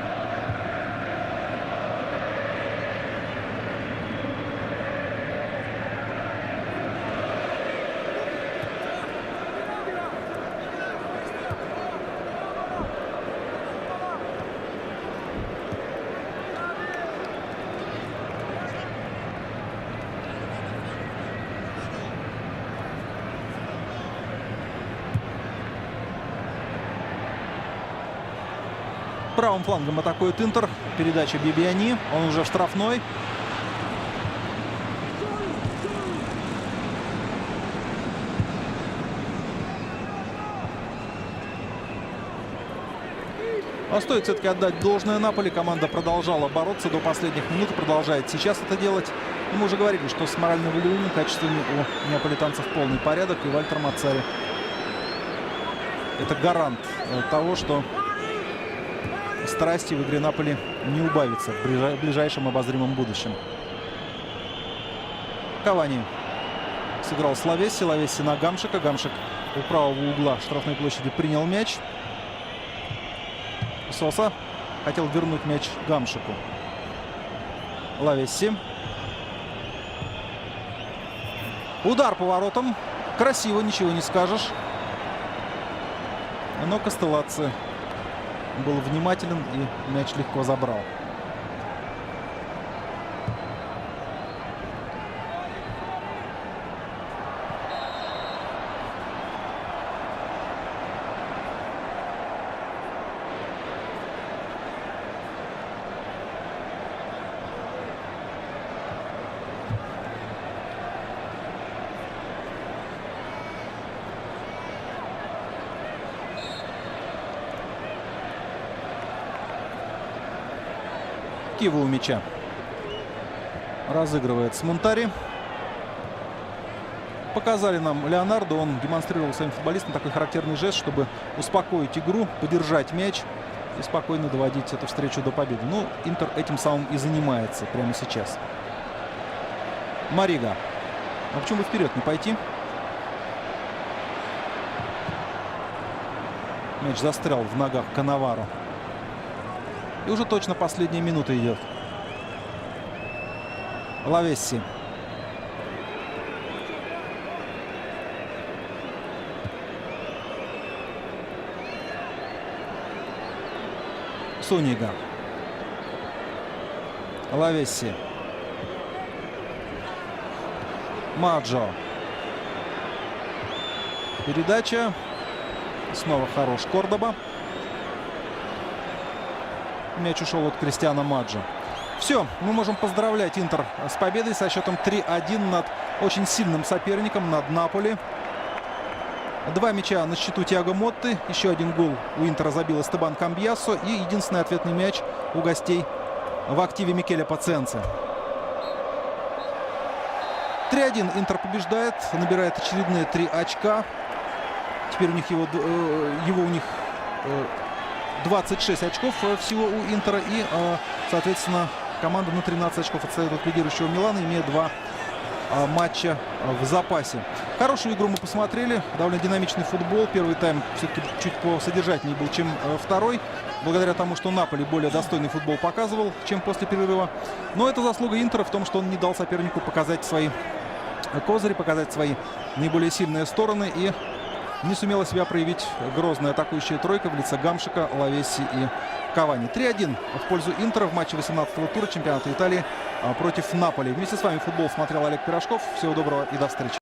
Правым флангом атакует Интер. Передача Бибьяни. Он уже в штрафной. А стоит все-таки отдать должное Наполи. Команда продолжала бороться до последних минут. Продолжает сейчас это делать. И мы уже говорили, что с морально-волевыми качествами у неаполитанцев полный порядок. И Вальтер Маццари — это гарант того, что страсти в игре Наполи не убавится в ближайшем обозримом будущем. Кавани сыграл с Лавесси. Лавесси на Гамшика. Гамшик у правого угла штрафной площади принял мяч. Соса хотел вернуть мяч Гамшику. Лавесси. Удар по воротам. Красиво, ничего не скажешь. Но Кастеллаци был внимателен и мяч легко забрал. Кива у мяча. Разыгрывает Смунтари. Показали нам Леонардо. Он демонстрировал своим футболистам такой характерный жест, чтобы успокоить игру, подержать мяч и спокойно доводить эту встречу до победы. Ну, Интер этим самым и занимается прямо сейчас. Марига. А почему бы вперед не пойти? Мяч застрял в ногах Канаваро. И уже точно последняя минута идет. Лавесси. Сунига. Лавесси. Маджо. Передача. Снова хорош Кордоба. Мяч ушел от Кристиана Маджо. Все, мы можем поздравлять Интер с победой со счетом 3-1 над очень сильным соперником, над Наполи. 2 мяча на счету Тиаго Мотты. Еще один гол у Интера забил Эстебан Камбьясо. И единственный ответный мяч у гостей в активе Микеле Пациенце. 3-1 Интер побеждает, набирает очередные 3 очка. Теперь у них его у них 26 очков всего у Интера. И, соответственно, команда на 13 очков отстает от лидирующего Милана, имея 2 матча в запасе. Хорошую игру мы посмотрели. Довольно динамичный футбол. Первый тайм все-таки чуть посодержательнее был, чем второй. Благодаря тому, что Наполи более достойный футбол показывал, чем после перерыва. Но это заслуга Интера в том, что он не дал сопернику показать свои козыри, показать свои наиболее сильные стороны. И не сумела себя проявить грозная атакующая тройка в лице Гамшика, Лавесси и Кавани. 3-1 в пользу Интера в матче 18-го тура чемпионата Италии против Наполи. Вместе с вами футбол смотрел Олег Пирожков. Всего доброго и до встречи.